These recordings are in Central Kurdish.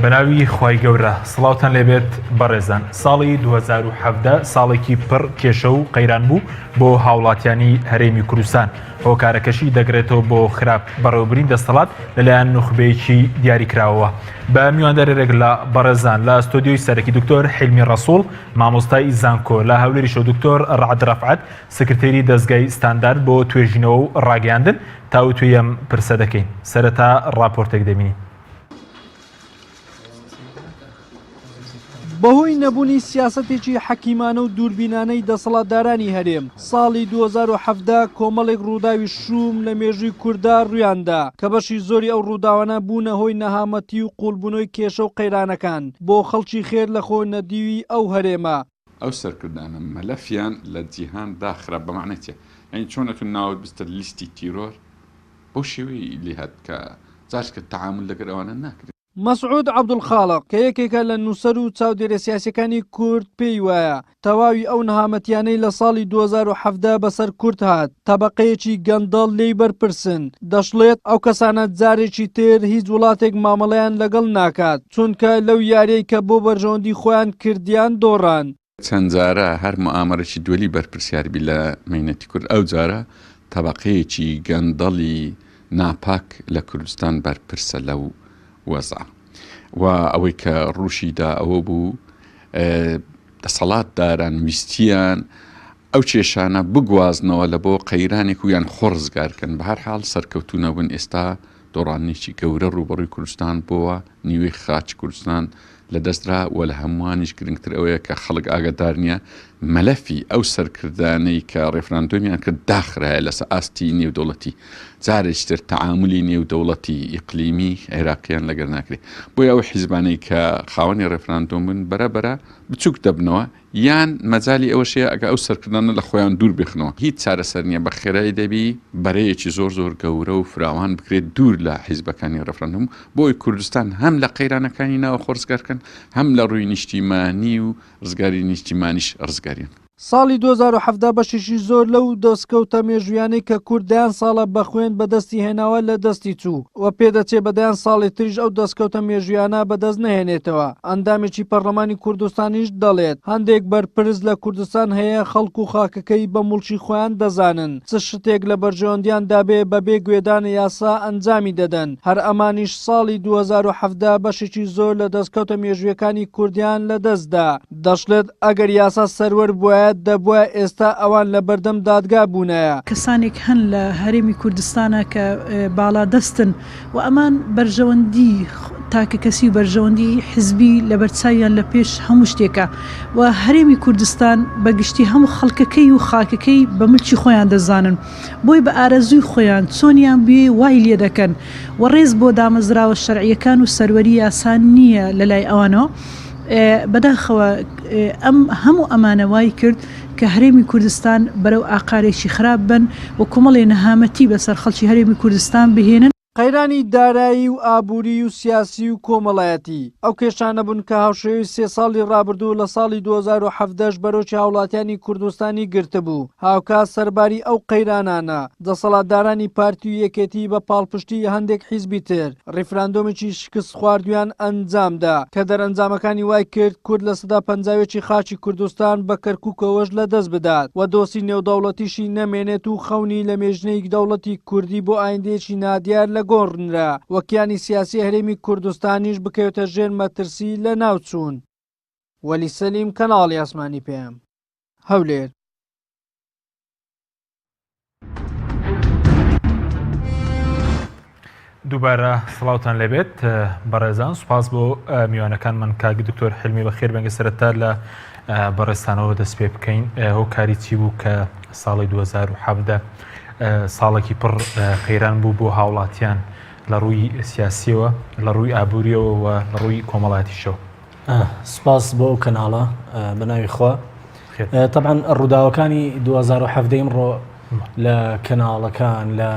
بەناوی خوای گەورە سڵاوتان لێبێت بەڕێزان. ساڵی 2017 ساڵێکی پڕ کێشە و قەیران بوو بۆ هاوڵاتیانی هەرێمی کوردستان. هۆکارەکەشی دەگرێتەوە بۆ خراپ بەڕێوەبرین دەسەڵات لەلایەن نوخبەیەکی دیاریکراوەوە. بە میواندارێک لە بەڕێزان لە ستۆدیۆی سەرەکی دکتۆر حیلمی ڕەسوڵ مامۆستای زانکۆ، لە هەولێریشەوە دکتۆر ڕەعەت ڕەفعەت سکرتێری دەزگای ستاندارد بۆ توێژینەوە و ڕاگەیاندن تا و توێیەم پرسە دەکەین. سەرەتا ڕاپۆرتێک دەبینین. بەهۆی نەبوونی سیاسەتێکی حەکیمانە و دووربینانەی دەسەڵاتدارانی هەرێم، ساڵی 2017 کۆمەڵێک ڕووداوی شوم لە مێژووی کووردا ڕوویاندا کە بەشی زۆری ئەو ڕووداوانە بوونە هۆی نەهامەتی و قوڵبوونەوەی کێشە و قەیرانەکان بۆ خەڵکی خێر لە خۆ نەدیوی ئەو هەرێمە. ئەو سەرکردانە مەلەفیان لە جیهان داخرا بەمعنەتێ، یعنی چۆنەتون ناوت بستە لیستی تیرۆر بۆ شێوەی لێهات کە جارکە تەعامل لەگەر ئەوانە ناکرێت. مەسعود عەبدولخاڵق کە یەکێکە لە نووسەر و چاودێرە سیاسیەکانی کورد پێی وایە تەواوی ئەو نەهامەتیانەی لە ساڵی 2017 بەسەر کورد هات تەبەقەیەکی گەندەڵ لێی بەرپرسن. دەشڵێت ئەو کەسانە جارێکی تر هیچ وڵاتێک مامەڵەیان لەگەڵ ناکات چونکە لەو یاریەی کە بۆ بەرژەوەندی خۆیان کردیان دۆڕان. چەند جارە هەر مؤامەرەی دووەلی بەرپرسیاربی لە مەینەتی کورد، ئەو جارە تەبەقەیەکی گەندەڵی ناپاک لە کوردستان بەرپرسە لەو وەزع و ئەوەی کە ڕووشیدا ئەوە بوو دەسەڵات داران ویستیان ئەو کێشانە بگوازنەوە لە بۆ قەیرانێک و یان خۆڕزگارکەن. بە هەر حاڵ سەرکەوتونەبوون ئێستا دۆڕانێکی گەورە ڕوبەڕووی کوردستان بووە، نیوەی خاچ کوردستان لەدەسترا و لە هەمووانیش گرنگتر ئەوەیە کە خەڵک ئاگادار نییە مەلەفی ئەو سەرکردانەی کە ڕێفراندۆمیان کرد داخرایە لەسەر ئاستی نێودەوڵەتی، جارێکتر تەعاملی نێودەوڵەتی ئیقلیمی عێراقیان لەگەر ناکرێت. بۆیە ئەو حیزبانەی کە خاوەنی ڕێفراندۆم بن بەرەبەرە بچووک دەبنەوە یان مەجای ئەوەشەیە ئەگە ئەو سەرکردانە لە خۆیان دوور بخنەوە. هیچ چارەسەر نییە، بە خێرایی دەبی بەرەیەکی زۆر زۆر گەورە و فراوان بکرێت دوور لە حیزبەکانی ڕێفراندۆم بۆی کوردستان هەم لە قەیرانەکانی ناوە خۆرزگارکەن هەم لە ڕووی نیشتیمانی و ڕزگاری نیشتیمانیش ڕزگاریان. ساڵی 2017 بەشێکی زۆر لەو دەستکەوتە مێژویانەی کە کوردیان ساڵە بەخوێن بەدەستی هێناوە لە دەستی چوو و پێدەچێت بەدایان ساڵی تریش ئەو دەستکەوتە مێژویانە بەدەست نەهێنێتەوە. ئەندامێکی پەرلەمانی کوردستانیش دەڵێت هەندێک بەرپرس لە کوردستان هەیە خەڵک و خاکەکەی بە موڵکی خۆیان دەزانن، چ شتێک لە بەرژەوەندیان دابێ بەبێ گوێدانی یاسا ئەنجامی دەدەن. هەر ئەمانیش ساڵی 2017 بەشێکی زۆر لە دەستکەوتە مێژویەکانی کوردیان لەدەستدا. دەشڵێت ئەگەر یاسا سەروەر بووە دەبووە ئێستا ئەوان لە بەردەم دادگا بوونایە. کەسانێک هەن لە هەرێمی کوردستانە کە باڵا دەستن و ئەمان بەرژەوەندی تاکە کەسی و بەرژەوەندی حزبی لە بەرچاویان لە پێش هەموو شتێکە و هەرێمی کوردستان بەگشتی هەموو خەڵکەکەی و خاکەکەی بە ملکی خۆیان دەزانن، بۆی بە ئارەزووی خۆیان چۆنیان بێ وای لێ دەکەن و ڕێز بۆ دامەزراوە شەرعیەکان و سەروەری یاسان نییە لە لای ئەوانەوە. بەداخەوە ئەم هەموو ئەمانە وای کرد کە هەرێمی کوردستان بەرەو ئاقارێکی خراپ بن و کۆمەڵێ نەهامەتی بەسەر خەڵکی هەرێمی کوردستان بهێنن. قەیرانی دارایی و ئابووری و سیاسی و کۆمەڵایەتی ئەو کێشانە بوون کە هاوشێوەی 3 ساڵی ڕابردوو لە ساڵی 2017 بەرەوکی هاوڵاتیانی کوردستانی گرتبوو. هاوکات سەرباری ئەو قەیرانانە دەسەڵاتدارانی پارتی و یەکێتی بە پاڵپشتی هەندێک حیزبی تر ڕێفراندۆمێکی شکست خواردویان ئەنجامدا کە دەرئەنجامەکانی وای کرد کورد لە سەدا 50 خاچی کوردستان بە کەرکووکەوەش لەدەست بدات و دۆسی نێودەوڵەتیشی نەمێنێت و خەونی لە مێژنەی دەوڵەتی کوردی بۆ ئایندێکی نادیار لە گۆڕنرا وەکیانی سیاسی هەرێمی کوردستانیش بکەوێتە ژێر مەترسی لە ناوچوون. وەلی سەلیم، کەناڵی ئاسمانی پێم، هەولێر. دووبارە سڵاوتان لەبێت بەڕێزان، سوپاس بۆ میوانەکانمان کاک دکتۆر حلمی بەخێر بەنگە سەرەتا لە بەڕێستانەوە دەست پێ بکەین. هۆکاری چی بوو کە ساڵی 2017 ساڵێکی پڕ قەیران بوو بۆ هاوڵاتیان لە ڕووی سیاسیەوە، لە ڕووی ئابووریەوە و لە ڕووی کۆمەڵایەتیشەوە؟ سپاس بۆ ئەو کەناڵە بەناوی خوا. طبعاً ڕووداوەکانی 2017 ئەمڕۆ لە کەناڵەکان لە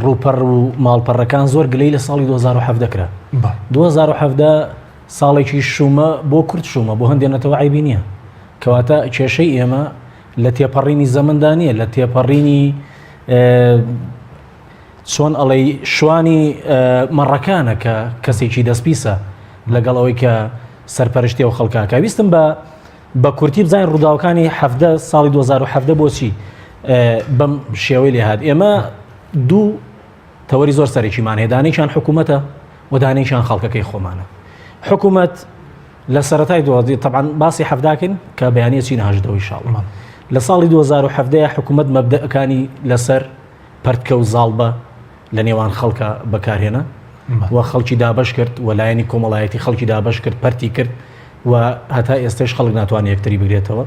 ڕووپەڕ و ماڵپەڕەکان زۆر گلەی لە ساڵی 2017 کرا. 2017 ساڵێکی شومە بۆ کورد شومە، بۆ هەندێنێتەوە عیبی نییە، کەواتە کێشەی ئێمە لە تێپەڕینی زەمەندانیە، لە تێپەڕینی چۆن ئەڵێ شوانی مەڕەکانە کە کەسێکی دەستپیسە لەگەڵ ئەوەی کە سەرپەرشتی و خەڵکاکە ویستم بە کورتی بزانین ڕووداوەکانی ساڵی 2017 بۆچی بەم شێوەی لێهات. ئێمە دوو تەوەری زۆر سەرێکیمان هەیە، دانەیەکیان حکوومەتە و دانەیەکیان خەڵکەکەی خۆمانە. حکوومەت لە سەرەتای طبعاً باسی حەفداکەن کە بەیانیە چین هەژدەوەی شاڵمان لە ساڵی 2017 حکوومەت مەبدەئەکانی لەسەر پەرتکە و زاڵبە لە نێوان خەڵکە بەکارهێنا و خەڵکی دابەش کرد و لایەنی کۆمەڵایەتی خەڵکی دابەش کرد، پەرتی کرد و هەتا ئێستش خەڵک ناتوانێت یەکتری بگرێتەوە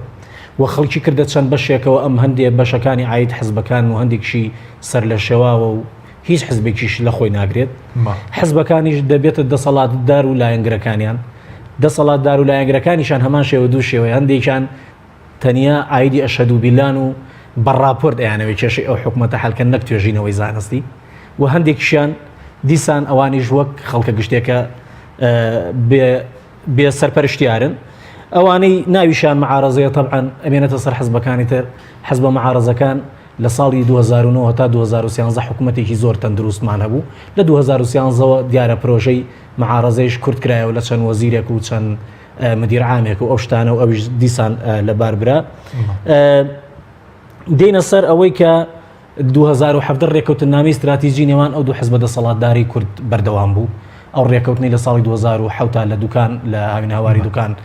و خەڵکی کردە چەند بەشێکەوە ئەم هەندێک بەشەکانی عاید حزبەکان و هەندێکشی سەر لە شێواوە و هیچ حزبێکیش لە خۆی ناگرێت. حزبەکانیش دەبێتە دەسەڵاتدار و لایەنگرەکانیان، دەسەڵاتدار و لایەنگرەکانیشان هەمان شێوە دوو شێوەیە، هەندێکیان تەنیا عایدی ئەشهەد و بیلان و بەڕاپۆرت ئەیانەوەی کێشەی ئەو حکوومەتە حەلکە نەک توێژینەوەی زانستی و هەندێکیشیان دیسان ئەوانیش وەک خەڵکە گشتێکە بێ سەرپەرشتیارن، ئەوانەی ناویشان معارەزەیە طبعاً ئەمێنێتە سەر حزبەکانی تر. حزبە معارەزەکان لە ساڵی 2009 تا 2013 حکوومەتێکی زۆر تەندروستمان هەبوو. لە 2013ەوە دیارە پرۆژەی معارەزەیش کورت کرایەوە لە چەند وەزیرێک و چەند مدیر عامێک و ئەو شتانە و ئەویش دیسان لەبار برا. دێنە سەر ئەوەی کە 2017 ڕێکەوتنامەی استراتیژی نێوان ئەو دوو حزبە دەسەڵاتداری کورد بەردەوام بوو. ئەو ڕێکەوتنی لە ساڵی 2017 لە دوکان لە هاوین هاواری دوکان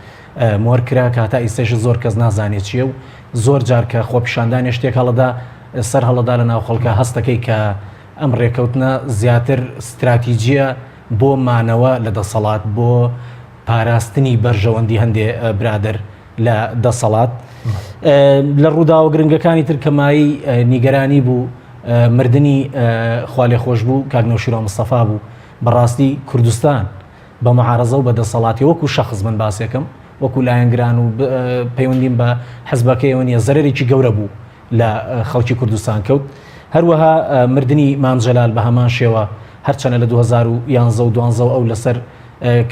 مۆرکرا کە هەتا ئیسێش زۆر کەس نازانێت چییە و زۆر جار کە خۆپیشاندانی شتێک هەڵەدا سەر هەڵەدا لە ناو خەڵکە هەستەکەی کە ئەم ڕێکەوتنە زیاتر استراتیژیە بۆ مانەوە لە دەسەڵات، بۆ پاراستنی بەرژەوەندی هەندێ برادر لە دەسەڵات. لە ڕووداوە گرنگەکانی تر کەمایی نیگەرانی بوو مردنی خوالێ خۆش بوو کاک نەوشیرۆ مستەفا بوو. بەڕاستی کوردستان بە معارەزە و بە دەسەڵاتی وەکو شەخص من باسێکم وەکو لایەنگران و پەیوەندیم بە حزبەکەیەوە نیە زەرێکی گەورە بوو لە خەڵکی کوردستان کەوت. هەروەها مردنی مام جەلال بە هەمان شێوە هەرچەنە لە 2011 و 2012 ئەو لەسەر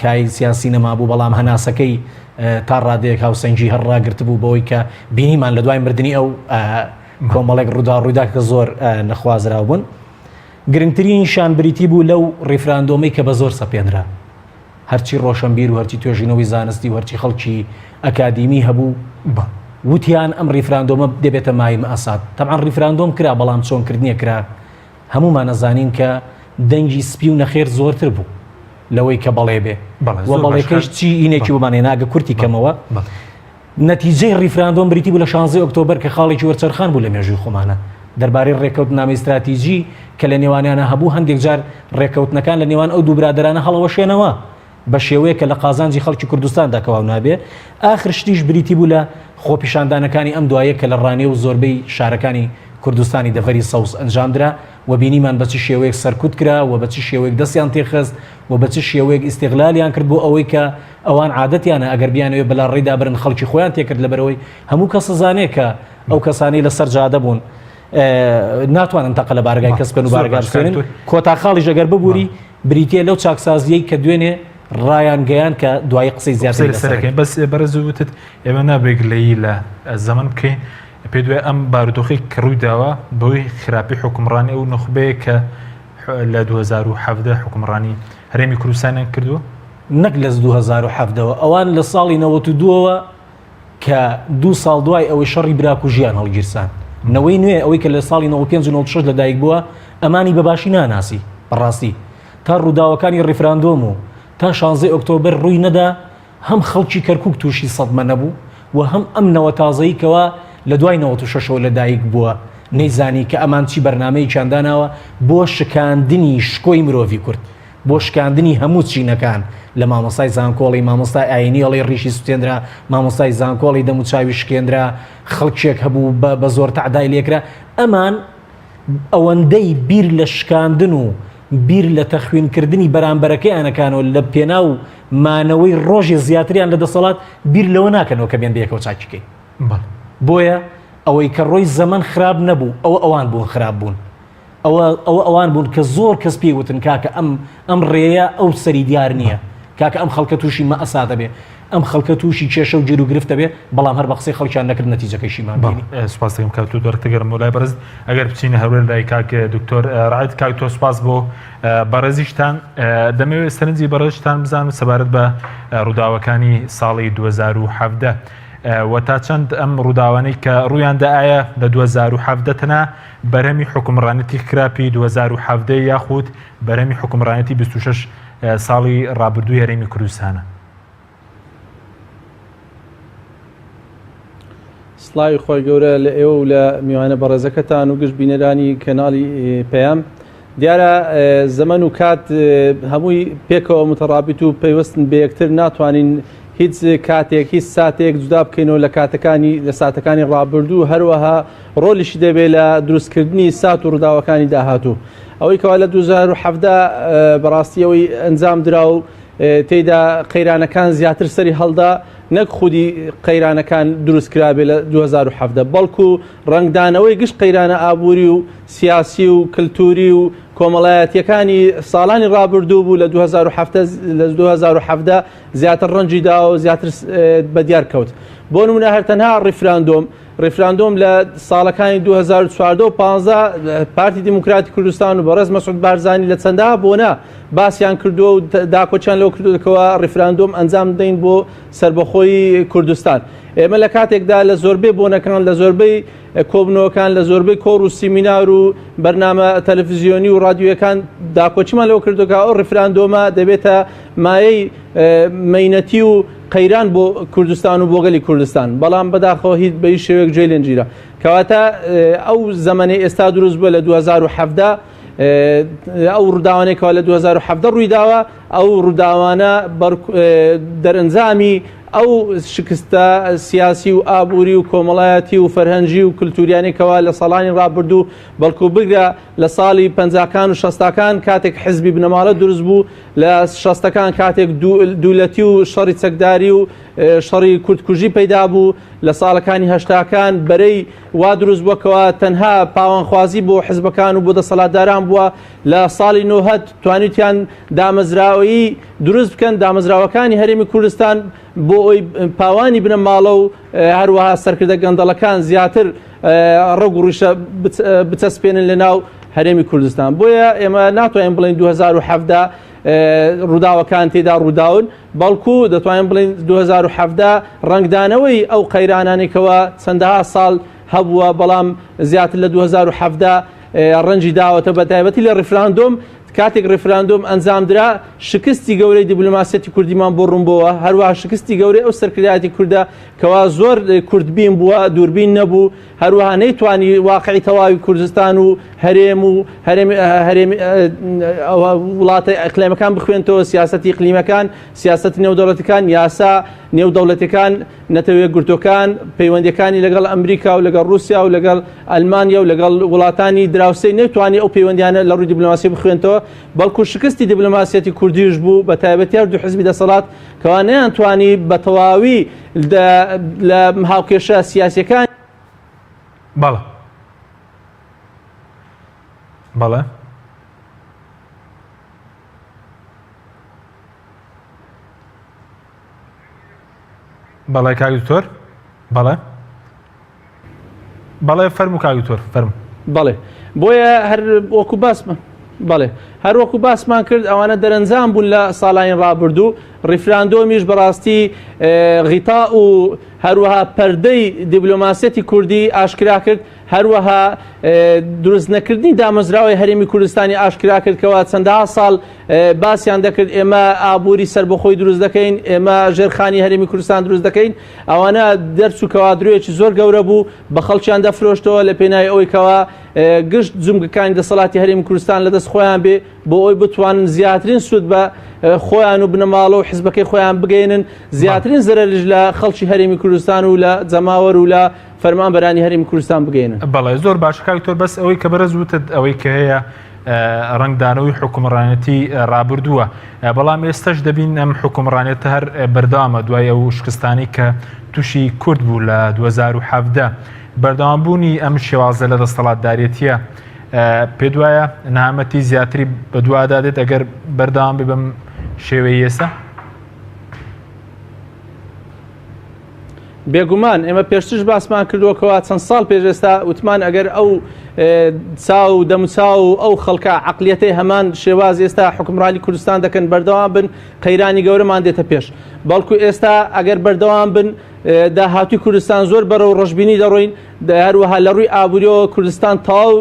کای سیاسی نەمابوو بەڵام هەناسەکەی تا ڕادەیەک هاوسەنگی هەرڕاگرت بوو بەوەی کە بینیمان لە دوای مردنی ئەو کۆمەڵێک ڕوودا کە زۆر نەخوازراو بوون. گرنگترین شان بریتی بوو لەو ڕیفراندۆمەی کە بە زۆر سەپێنرا، هەرچی ڕۆشنبیر و هەرچی توێژینەوەی زانستی و هەرچی خەڵکی ئەکادیمی هەبوو وتیان ئەم ڕیفراندۆمە دەبێتە مایم ئاساد. تەبعاً ڕیفراندۆم کرا بەڵام چۆنکردنیە کرا هەمومان نەزانین کە دەنگی سپی و نەخێر زۆرتر بوو لەوەی کە بەڵێ بێ و بەڵێکەش چی ئینێکی بمانێ ناگە کورتی کەمەوە. نەتیجەی ڕیفراندۆم بریتی بوو لە 16 ئۆکتۆبەر کە خاڵێکی وەرچەرخان بوو لە مێژووی خۆمانە دەربارەی ڕێکەوتنامەی استراتیژی کە لە نێوانیانە هەبوو. هەندێک جار ڕێکەوتنەکان لە نێوان ئەو دوو برادرانە هەڵەوەشێنەوە بە شێوەیە کە لە قازانجی خەڵکی کوردستاندا کەواو نابێ. ئاخر شتیش بریتی بوو لە خۆپیشاندانەکانی ئەم دوایە کە لە ڕانێ و زۆربەی شارەکانی کوردستانی دەڤەری سەوز ئەنجامدرا و بینیمان بە چ شێوەیەک سەرکوت کرا و بە چ شێوەیەک دەستیان تێخست و بە چ شێوەیەک ئیستیغلالیان کرد بۆ ئەوەی کە ئەوان عادەتیانە ئەگەر بیانەوێ بەلا ڕێدا برن خەڵکی خۆیان تێکرد لەبەرەوەی هەموو کەس زانێ کە ئەو کەسانی لەسەر جادە بوون ناتوانن تەقە لە بارگای کەس بن و بارگای بسێنن. کۆتاخاڵیش ئەگەر ببووری بریتە لەو چاکسازیەی کە دوێنێ ڕایان گەیان کە دوای قسەی زیاتر لەسەرەکەین. بەس بەرەزوتت ئێمە نابێک لەی لە زەمن بکەین پێ دوێ ئەم بارودۆخی کڕووی داوە بەوەی خراپی حکومڕانی ئەو نخبەیە کە لە 2017 حکومڕانی هەرێمی کوردستانیان کردووە نەک لە 2017ەوە ئەوان لە ساڵی 92ەوە کە دوو ساڵ دوای ئەوەی شەڕی براک و ژیان هەڵگیرسان نەوەی نوێ ئەوەی کە لە ساڵی 95 و 96 لەدایک بووە ئەمانی بەباشی ناناسی. بەڕاستی تا ڕووداوەکانی ڕیفراندۆم و تا 16 ئۆکتۆبەر ڕووی نەدا هەم خەڵکی کەرکووک تووشی سەدمە نەبوو و هەم ئەم نەوە تازەییکەوە لە دوای 96ەوە لەدایک بووە نەیزانی کە ئەمان چی بەرنامەی چانداناوە بۆ شکاندنی شکۆی مرۆڤی کورد، بۆ شکاندنی هەموو چینەکان لە مامۆستای زانکۆڵی، مامۆستای ئاینیەڵی ڕیشی سوتێنرا، مامۆستای زانکۆڵی دەموچاوی شکێنرا، خەڵکێک هەبوو بە زۆر تەعدای لێکرا. ئەمان ئەوەندەی بیر لە شکاندن و بیر لە تەخوینکردنی بەرامبەرەکەی ئەنەکانەوە لە پێناو مانەوەی ڕۆژی زیاتریان لە دەسەڵات بیر لەوە ناکەنەوە کە بێن بەیەکەوە چاکیکەی. بۆیە ئەوەی کە ڕۆی زەمن خراپ نەبوو ئەوان بوون خراپ بوون، ئەوان بوون کە زۆر کەس پێی وتن کاکە ئەم ڕێیە ئەو سەری دیار نییە، کاکە ئەم خەڵکە تووشی مە ئەسادە بێ. ئەم خەڵکە تووشی کێشە و جێروگرفتە بێ بەڵام هەر بە قسەی خەڵکیان نەکرد نەتیجەکەیشیمان بینی. سپاس دەکەم کاک دکتۆر گەرم و لای بەرز ئەگەر بچینە هەورێ لای کاک دکتۆر ڕعایت کاک تۆ سپاس بۆ بەڕێزیشتان دەمەوێت سەرنجی بەڕێزتان بزانم سەبارەت بە ڕووداوەکانی ساڵی 2017 و تا چەند ئەم ڕووداوانەی کە ڕوویاندا ئایا لە 2017 تەنە بەرهەمی حکومڕانەتی خراپی 2017 یاخود بەرهەمی حکومڕانەتی 26 ساڵی ڕابردووی هەرێمی کوردستانە. سڵاوی خۆی گەورە لە ئێوە و لە میوانە بەڕێزەکەتان و گشت بینەرانی کەناڵی پەیام. دیارە زەمن و کات هەمووی پێکەوە متەڕابط و پەیوەستن بە یەکتر ناتوانین هیچ کاتێک هیچ ساتێک جودا بکەینەوە لە کاتەکانی لە ساتەکانی ڕابردوو هەروەها ڕۆلیشی دەبێت لە دروستکردنی سات و ڕووداوەکانی داهاتوو. ئەوەی کەوا لە 2017 بەڕاستیەوەی ئەنجام درا و تێیدا قەیرانەکان زیاتر سەری هەڵدا نەک خودی قەیرانەکان دروستکرابێ لە 2017 بەڵکو ڕنگدانەوەی گشت قەیرانە ئابووری و سیاسی و کللتوری و کۆمەڵایەتیەکانی ساڵانی ڕابردوو بوو لە 2017 زیاتر ڕەنجی دا و زیاتر بەدیار کەوت. بۆ نمونە هەرتەنها ڕیفراندۆم لە ساڵەکانی 2014 و 15 پارتی دیموکراتی کوردستان و بەڕێز مەسعود بارزانی لە چەندەها بۆنە باسییان کردووە و داکۆچیان لەو کردوکەوە ڕیفراندۆم ئەنجام دەین بۆ سربەخۆی کوردستان. ئێمە لە کاتێکدا لە زۆربەی بۆنەکان لە زۆربەی کۆبنەوەکان لە زۆربەی کۆڕ و سیمینار و بەرنامە تەلەڤیزیۆنی و رادیۆیەکان داکۆچیمان لەو کردوکە ئەو ڕیفراندۆمە دەبێتە مایەی مەینەتی و قەیران بۆ کوردستان و بۆگەلی کوردستان. بەڵام بەداخەوە هیچ بە هیچ شێوەیەک جێ لێنجیرە کەواتە ئەو زەمەنەی ئێستا دروست بووە لە 2017 ئەو ڕووداوانێکەوە لە 2017 ڕوویداوە ئەو ڕووداوانە دەرەنجامی ئەو شکستە سیاسی و ئابووری و کۆمەڵایەتی و فەرهەنگی و کللتوریانێکەوە لە ساڵانی ڕابردوو بەڵکو بگرە لە ساڵی 50کان و 60کان کاتێک حزبی بنەماڵە دروست بوو لە 60کان کاتێک دوولەتی و شەڕی چەکداری و شەڕی کورتکوژی پەیدا بوو لە ساڵەکانی هەشتاکان بەرەی وا دروست بووەکەوە تەنها پاوانخوازی بۆ حزبەکان و بۆ دەسەڵاتداران بووە لە ساڵی 90 توانیتیان دامەزراوەیی دروست بکەن دامەزراوەکانی هەرێمی کوردستان بۆ ئەوی پاوانی بنە ماڵە و هەروەها سەرکردە گەندەڵەکان زیاتر ڕەگ و ڕیشە بچەسپێنن لە ناو هەرێمی کوردستان. بۆیە ئێمە ناتوانین بڵین 2017 ڕووداوەکان تێدا ڕووداون بەڵکو دەتوانین بڵین 2017 ڕنگدانەوەی ئەو قەیرانانێکەوە چەندەها ساڵ هەبووە بەڵام زیاتر لە 2017 ڕەنجی داوەتە بە تایبەتی لە ڕیفراندۆم کاتێک ڕیفراندۆم ئەنجام درا شکستی گەورەی دیبلۆماسیەتی کوردیمان بۆ ڕوون بووە هەروەها شکستی گەورەی ئەو سەرکردایەتی کووردە کەوا زۆر کوردبین بووە دووربین نەبوو هەروەها نەیتوانی واقعی تەواوی کوردستان و هەرێم و وڵاتە ئەقلیمەکان بخوێنتەوە سیاسەتی ئیقلیمەکان سیاسەتی نێودەوڵەتیەکان یاسا نێودەوڵەتیەکان نەتەوەیە گورتۆکان پەیوەندیەکانی لەگەڵ ئەمریکا و لەگەڵ رووسیا و لەگەڵ ئەلمانیا و لەگەڵ وڵاتانی دراوسەی نەیتوانی ئەو پەیوەندیانە لە ڕووی دیبلۆماسی بخوێنتەوە بەڵکو شکستی دیبلۆماسیەتی کوردیش بوو بە تایبەتی هەردوو حزبی دەسەڵات کەوا نەیانتوانی بە تەواوی لە هاوکێشە سیاسیەکان بەڵێ بەڵێ کاک دکتۆر بەڵێ فەرموو کاک دکتۆر فەرموو. بەڵێ بۆیە هەر وەکو باسمە بەڵێ هەروەکو باسمان کرد ئەوانە دەرەنجام بوون لە ساڵانی ڕابردوو ڕیفراندۆمیش بەڕاستی غیتا و هەروەها پەردەی دیبلۆماسیەتی کوردی ئاشکرا کرد هەروەها دروست نەکردنی دامەزراوەی هەرێمی کوردستانی ئاشکرا کرد کەوا چەندەها ساڵ باسییان دەکرد ئێمە ئابووری سربەخۆی دروست دەکەین ئێمە ژێرخانی هەرێمی کوردستان دروست دەکەین ئەوانە دەرچ و کەوادرویەکی زۆر گەورە بوو بە خەڵکیان دەفرۆشتەوە لە پێناوی ئەوەی کەوا گشت جومگەکانی دەسەڵاتی هەرێمی کوردستان لەدەست خۆیان بێ بۆ ئەوی بتوانن زیاترین سوود بە خۆیان و بنەماڵە و حزبەکەی خۆیان بگەێنن زیاترین زەرەرش لە خەڵکی هەرێمی کوردستان و لە جەماوەر و لە فەرمانبەرانی هەرێمی کوردستان بگەێنن. بەڵێ زۆر باش کاکتۆر بەس ئەوەی کە بەرز وتت ئەوەی کە هەیە ڕنگدانەوەی حکومڕانەتی ڕابردووە بەڵام ئێستش دەبین ئەم حکومڕانێتە هەر بەردەوامە دوای ئەو شکستانی کە تووشی کورد بوو لە 2017 بەردەوامبوونی ئەم شێوازە لە دەسەڵاتدارێتیە پێ دوایە نامەتی زیاتری بە دووادادێت ئەگەر بەردەوام بێ بەم شێوەی ئێستا بێگومان ئێمە پێشترش باسمان کردووەکەوە چەند ساڵ پێشێستا وتمان ئەگەر ئەو چاو دەموچاو و ئەو خەڵکە عقلیەتەی هەمان شێواز ئێستا حکومڕانی کوردستان دەکەن بەردەوام بن قەیرانی گەورەمان دێتە پێش بەڵکو ئێستا ئەگەر بەردەوام بن داهاتوی کوردستان زۆر بەرەو ڕەشببینی دەڕۆین هەروەها لە ڕووی ئابووریەوە کوردستان تەواو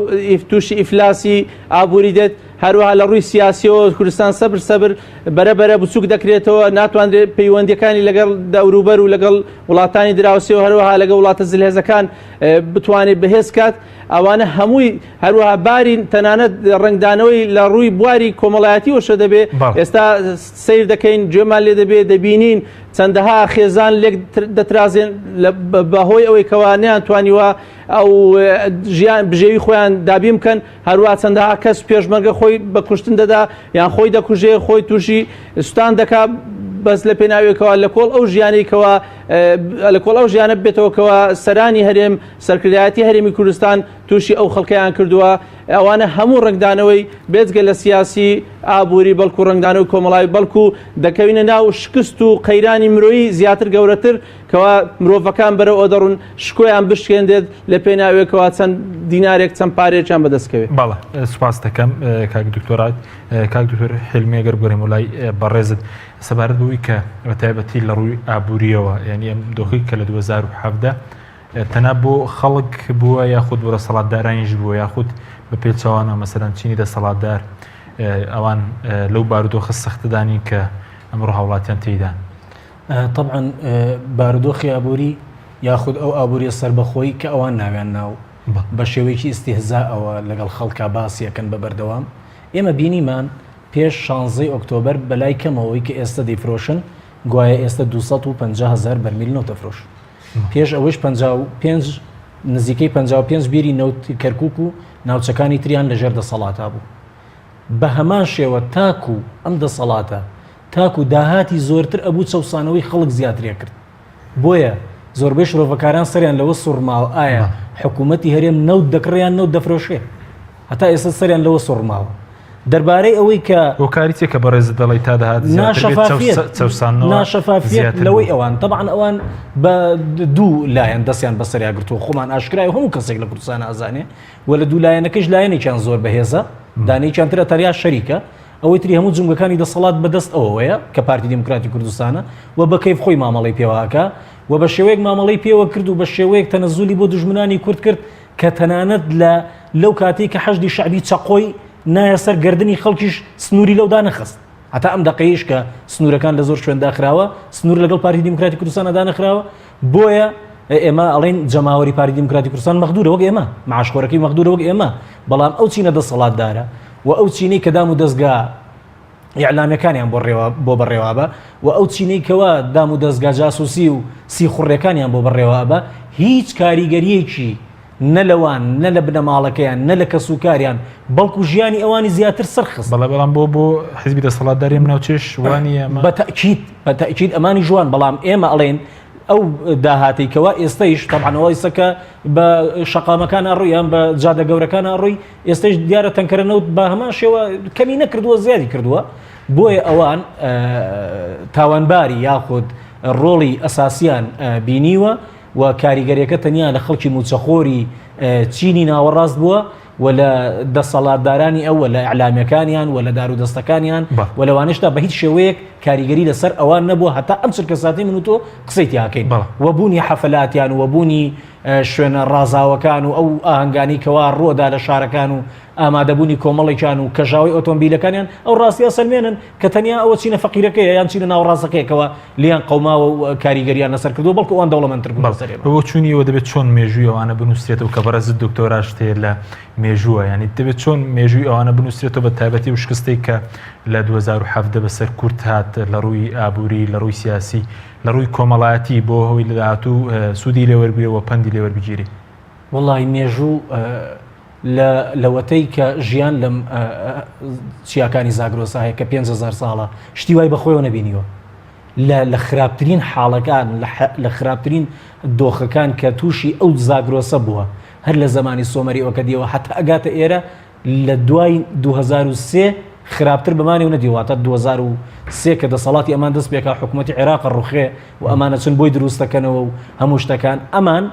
تووشی ئیفلاسی ئابووری دێت هەروەها لە ڕووی سیاسیەوە کوردستان سەبر بەرەبەرە بچووک دەکرێتەوە ناتوانرێت پەیوەندیەکانی لەگەڵ دەوروبەر و لەگەڵ وڵاتانی دراوسێەوە هەروەها لەگەڵ وڵاتە زلهێزەکان بتوانێت بەهێز کات ئەوانە هەمووی هەروەها بارین تەنانەت ڕنگدانەوەی لە ڕووی بواری کۆمەڵایەتی وەشە دەبێت ئێستا سیر دەکەین گوێمان لێ دەبێت دەبینین چەندەها خێزان لێک دەترازێن بەهۆی ئەوەی کەوانیان توانیوە ئەو ژیان بژێوی خۆیان دابی بکەن هەروە چەندەها کەس پێشمەرگە خۆی بە کوشتن دەدا یان خۆی دەکوژێ خۆی تووشی سوستان دەکات بەس لە پێناوێکەوە لە کۆڵ ئەو ژیانێکەوە لە کۆڵ ئەو ژیانە بێتەوەکەوە سەرانی هەرێم سەرکردایەتی هەرێمی کوردستان تووشی ئەو خەڵکەیان کردووە ئەوانە هەموو ڕنگدانەوەی بێجگە لە سیاسی ئابووری بەڵکو ڕنگدانەوەی کۆمەڵاوی بەڵکو دەکەوینە ناو شکست و قەیرانی مرۆیی زیاتر گەورەتر کەوا مرۆڤەکان بەرەو ئەو دەڕون شکۆیان بشکێندێت لە پێناوێکەوە چەند دینارێک چەند پارێکیان بەدەستکەوێت. بەڵێ سوپاس دەکەم کاک دکتۆرات کاک دکتۆر حلمی ئەگەر بگەڕێم وڵای بەڕێزت سەبارەت بووی کە بە تایبەتی لە ڕووی ئابووریەوە یعنی ئەم دۆخی کە لە 2017 تەنها بۆ خەڵک بووە یاخود بۆ دەسەڵاتدارانیش بووە یاخود بە پێچەوانە مەسەرەن چینی دەسەڵاتدار ئەوان لەو بارودۆخە سەختدانی کە ئەمڕۆ هاوڵاتیان تێدان. طبعا بارودۆخی ئابووری یاخود ئەو ئابووریە سەربەخۆی کە ئەوان ناویان ناو بە شێوەیەکی ئیستیهزا ئەوە لەگەڵ خەڵکا باسیەکەن بە بەردەوام ئێمە بینیمان پێش 16 ئۆکتۆبەر بەلای کەمەوەی کە ئێستا دەیفرۆشن گوایە ئێستا 250,000 بەرمیل نەوت دەفرۆش پێش ئەوەش 55 نزیکەی 55 بیری نەوت کەرکووک و ناوچەکانی تریان لەژێر دەسەڵاتە بوو بە هەمان شێوە تاکو ئەم دەسەڵاتە تاکو داهاتی زۆرتر ئەبوو چەوسانەوەی خەڵک زیاترێ کرد بۆیە زۆربەی شرۆڤەکاران سەریان لەوە سوڕماوە ئایا حکوومەتی هەرێم نەوت دەکڕیان نەوت دەفرۆشێ هەتا ئێستا سەریان لەوە سوڕماوە دەربارەی ئەوەی کە هۆکاریتێک کە بەڕێزت دەڵی تا داهات ناشەفافیت لەوەی ئەوان طبعا ئەوان بە دوو لایەن دەستیان بەسەریا گرتووە خۆمان ئاشکرای هەموو کەسێک لە کوردستان ئازانێ و لە دوو لایەنەکەش لایەنێکیان زۆر بەهێزە دانەیەکیان ترە تەریا شەریکە ئەوەی تری هەموو جملەکانی دەسەڵات بەدەست ئەوەیە کە پارتی دموکراتی کوردستانە و بە کەیف خۆی مامەڵەی پێواکە و بە شێوەیەک مامەڵەی پێوە کرد و بە شێوەیەک تەنەزولی بۆ دوژمنانی کورد کرد کە تەنانەت لەو کاتێک کە حەشدی شەعبی چەقۆی نایە سەر گردنی خەڵکیش سنووری لەودا نەخست هەتا ئەم دەقەیەش کە سنوورەکان لە زۆر شوێنداخراوە سنوور لەگەڵ پارتی دموکراتی کوردستانەدا نەخراوە بۆیە ئێمە ئەڵێن جەماوەری پارتی دموکراتی کوردستان مەخدوورە وەک ئێمە معاشخۆرەکەی مەخدوورە وەک ئێمە بەڵام ئەو چینە دەسەڵاتدارە و ئەو چینەی کە دام و دەستگا ئیعلامەکانیان بۆ بەڕێوابە و ئەو چینەی کەوە دام و دەستگا جاسوسی و سی خوڕەکانیان بۆ بەڕێوابە هیچ کاریگەریەکی نە لەوان نە لە بنەماڵەکەیان نە لە کەسوکاریان بەڵکو ژیانی ئەوانی زیاتر سەرخست بەڵام بۆ حیزبی دەسەڵاتداری ناوچێش وانی بەتەئکید ئەمانی جوان بەڵام ئێمە ئەڵێن ئەو داهاتێکەوە ئێستەیش تەبعانەوە ئێستەکە بە شەقامەکان ئەڕوویان بە جادە گەورەکان ئەڕووی ئێستەش دیارە تەنکەرەنەوت بە هەمان شێوە کەمی نەکردووە زیادی کردووە بۆیە ئەوان تاوانباری یاخود ڕۆڵی ئەساسیان بینیوە و کاریگەریەکە تەنیا لە خەڵکی موچەخۆری چینی ناوەڕاست بووە و لە دەسەڵاتدارانی ئەوە لە ئەعلامیەکانیان و لە دار و دەستەکانیان و لەوانشتا بە هیچ شێوەیەک کاریگەری لەسەر ئەوان نەبووە هەتا ئەم چرکە ساتی من و تۆ قسەی تیاکەین و بوونی حەفەلاتیان و بوونی شوێنە ڕازاوەکان و ئەو ئاهەنگانی کەوا ڕۆدا لە شارەکان و ئامادەبوونی کۆمەڵێکیان و کەژاوی ئۆتۆمبیلەکانیان ئەو ڕاستیە سەلمێنن کە تەنیا ئەوە چینە فەقیرەکەیە یان چینە ناوەڕاستەکەیەکەوە لیان قەوماوە و کاریگەریان لەسەر کردو بەڵکو ئەوان دەوڵەمەندتر بوون بۆ چوونیەوە دەبێت چۆن مێژووی ئەوانە بنووسێتەوە کە بەڕێزت دکتۆراش تێ لە مێژووە ینی دەبێت چۆن مێژووی ئەوانە بنووسێتەوە بە تایبەتی و شکستەی کە لە 2017 بەسەر کورد هات لە ڕووی ئابووری لە ڕووی سیاسی لە ڕووی کۆمەڵایەتی بۆ هەوەی لەداهاتوو سوودی لێوەربێەوە پەندی لێوەربگیری وڵی مێژوو لەوەتەی کە ژیان لەم چیاکانی زاگرۆسا هەیە کە 5,000 ساڵە شتی وای بەخۆیەوە نەبینیوە لە خراپترین حاڵەکان لە خراپترین دۆخەکان کە تووشی ئەو زاگرۆسە بووە هەر لە زمانی سۆمەری ئەوکە دیەوە حتا ئەگاتە ئێرە لە دوای 2003 خراپتر بمانی و نەدیواتە 2003 کە دەسەڵاتی ئەمان دەست پێکا حکوومەتی عێراق ڕوخێ و ئەمانە چن بۆی دروستەکەنەوە و هەموو شتەکان ئەمان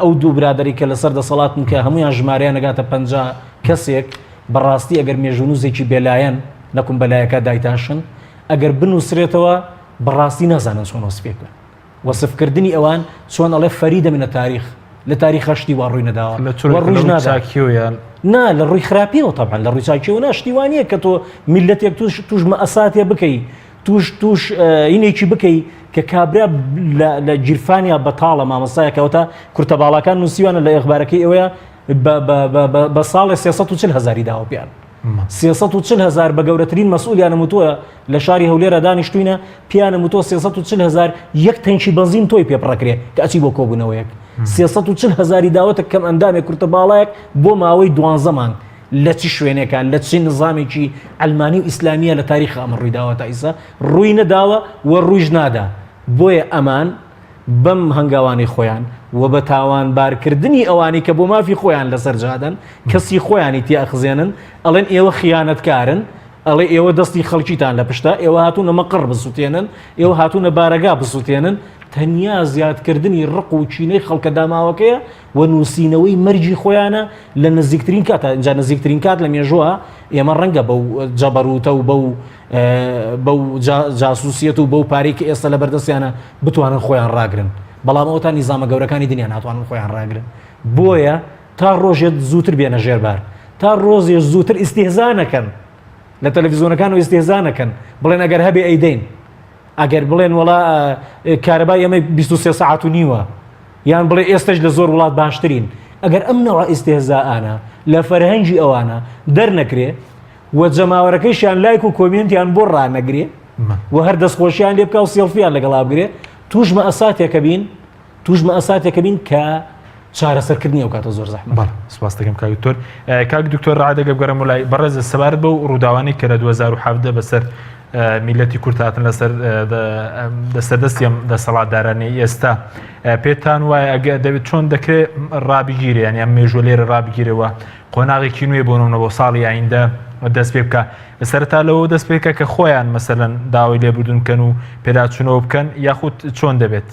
ئەو دوو برادری کە لەسەر دەسەڵاتن کە هەمویان ژمارەیان نەگاتە 50 کەسێک بەڕاستی ئەگەر مێژونوزێکی بێلایەن نەکوم بەلایەکە دایتاشن ئەگەر بنووسرێتەوە بەڕاستی نازانن چۆن وەسفێکە وەسفکردنی ئەوان چۆن ئەڵێ فەریدە منە تاریخ لە تاریخ هەشتی وا ڕووی نەداوە نا لە ڕووی خراپیەوە طبعا لە ڕووی چاکیەوە ناشتیوانیە کە تۆ میلەتێک توش مەئەساتێ بکەی توش اینێکی بکەی کە کابرا لە جیرفانیا بەتاڵە مامەسایەکەوتە کورتە باڵاکان نووسیوانە لە ئەخبارەکەی ئەوەیە بە ساڵی 340,000 داوە پیان 340,000 بە گەورەترین مەسئولیانە وتووە لە شاری هەولێرە دانیشتوینە پیانە وتۆ 340,000 یەک تەنکی بەنزین تۆی پێپڕەکرێ کە ئەچی بۆ کۆبوونەوەیەک 340,000 داوەتە کەم ئەندامێک کورتە باڵایەک بۆ ماوەی 12 مانگ لە چی شوێنێکان لە چی نظامێکی ئەلمانی و ئیسلامیە لە تاریخ ئەمە ڕووی داوە تا ئیسا ڕووی نەداوە و ڕوویش نادا بۆیە ئەمان بەم هەنگاوانی خۆیان و بە تاوانبارکردنی ئەوانی کە بۆ مافی خۆیان لەسەر جادن کەسی خۆیانی تیاخزێنن ئەڵێن ئێوە خیانەتکارن ئەڵێ ئێوە دەستی خەڵکیتان لە پشتا ئێوە هاتوونە مەقڕ بسووتێنن ئێوە هاتوونە بارەگا بسووتێنن تەنیا زیادکردنی ڕق و چینەی خەڵکە داماوەکەیە و نووسینەوەی مەرجی خۆیانە لە نزیکترین کاتە اینجا نزیکترین کات لە مێژووە ئێمە ڕەنگە بەو جەبەروتە و بەو جاسوسیەت و بەو پارەی کە ئێستا لە بەردەستیانە بتوانن خۆیان ڕاگرن بەڵام ئەوە تا نیزامە گەورەکانی دنیا ناتوانن خۆیان ڕاگرن بۆیە تا ڕۆژێت زووتر بێنە ژێربار تا ڕۆژێ زووتر ئیستیهزا نەکەن لە تەلەڤیزۆنەکان و ئیستیهزا نەکەن بڵێن ئەگەر هەبێ ئەیدەین ئەگەر بڵێن وڵا کارەبای ئەمە 23 ساعت و نیوە یان بڵێ ئێستش لە زۆر وڵات باشترین ئەگەر ئەم نەوە ئیستیهزاانە لە فەرهەنگی ئەوانە دەرنەکرێ و جەماوەرەکەیشیان لایک و کۆمنتیان بۆ ڕانەگرێ و هەر دەستخۆشیان لێ بکە و سێڵفیان لەگەڵا بگرێ توش مەئەساتێکە بین کە چارەسەرکردنی ئەو کاتە زۆر زەحمەتە. بەڵێ سوپاس دەکەم کاک دکتۆر. کاک دکتۆر ڕادەگە بگەڕێم وڵای بەڕێز سەبارەت بەو ڕووداوانی کە لە 2017 بەسەر میلەتی کورد هاتن لەسەر دەسەردەستی ئەم دەسەڵاتدارانەی ئێستا پێتان وایە ئەگە دەبێت چۆن دەکرێت ڕابگیرێ یان ئەم مێژوە لێرە ڕابگیرەوە قۆناغێکی نوێ بۆ نمونە بۆ ساڵی ئایندە دەست پێ بکە سەرەتا لەوە دەست پێکە کە خۆیان مەسەلەن داوای لێبوردنکەن و پێداچوونەوە بکەن یاخود چۆن دەبێت؟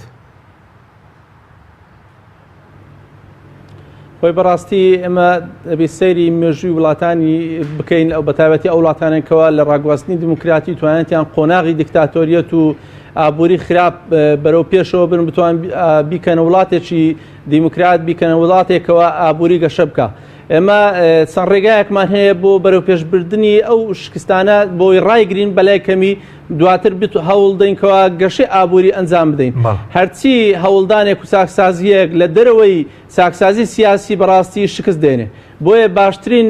خۆی بەڕاستی ئێمە دەبێت سەیری مێژووی وڵاتانی بکەین ئەو بەتابەتی ئەو وڵاتانێکەوە لە ڕاگواستنی دموکراتی توانێتیان قۆناغی دیکتاتۆریەت و ئابووری خراپ بەرەو پێشەوە بن بتوان بیکەنە وڵاتێکی دیموکرات بیکەنە وڵاتێکەوە ئابووری گەشە بکە. ئێمە چەند ڕێگایەکمان هەیە بۆ بەرەو پێشبردننی ئەو شکستانە بۆی ڕایگرین بەلای کەمی دواتر هەوڵ دەینکەوە گەشەی ئابووری ئەنجام بدەین. هەرچی هەوڵدانێک و چاکسازیەک لە دەرەوەی چاکسازی سیاسی بەڕاستی شکست دێنێ. بۆیە باشترین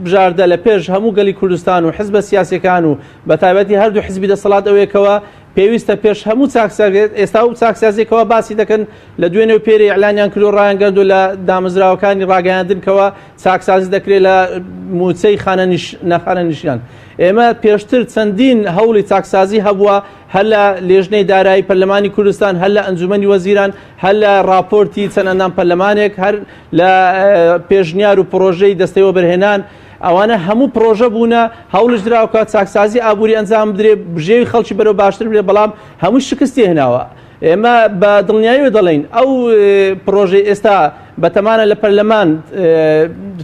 بژاردە لە پێش هەموو گەلی کوردستان و حزبە سیاسەکان و بەتایبەتی هەردوو حزبی دەسەڵات ئەوەیەکەوە پێویستە پێش هەموو ئێستا و چاکسازیەکەوە باسی دەکەن لە دوێنێ و پێری ئەعلانیان کرد و ڕایانگەرد و لە دامەزراوەکانی ڕاگەیاندنکەوە چاکسازی دەکرێت لە موچەی نەخانە نیشیان. ئێمە پێشتر چەندین هەوڵی چاکسازی هەبووە هەر لە لێژنەی دارایی پەرلەمانی کوردستان هەر لە ئەنجومەنی وەزیران هەر لە راپۆرتی چەندەندان پەرلەمانێک هەر لە پێشنیار و پرۆژەی دەستەوە بەرهێنان ئەوانە هەموو پرۆژە بوونە هەوڵش دراوکە چاکسازی ئابووری ئەنجام بدرێ بژێوی خەڵکی بەرەو باشتر بێ بەڵام هەموو شکستی هێناوە. ئێمە بە دڵنیاییەوە دەڵێن ئەو پرۆژەی ئێستا بەتەمانە لە پەرلەمان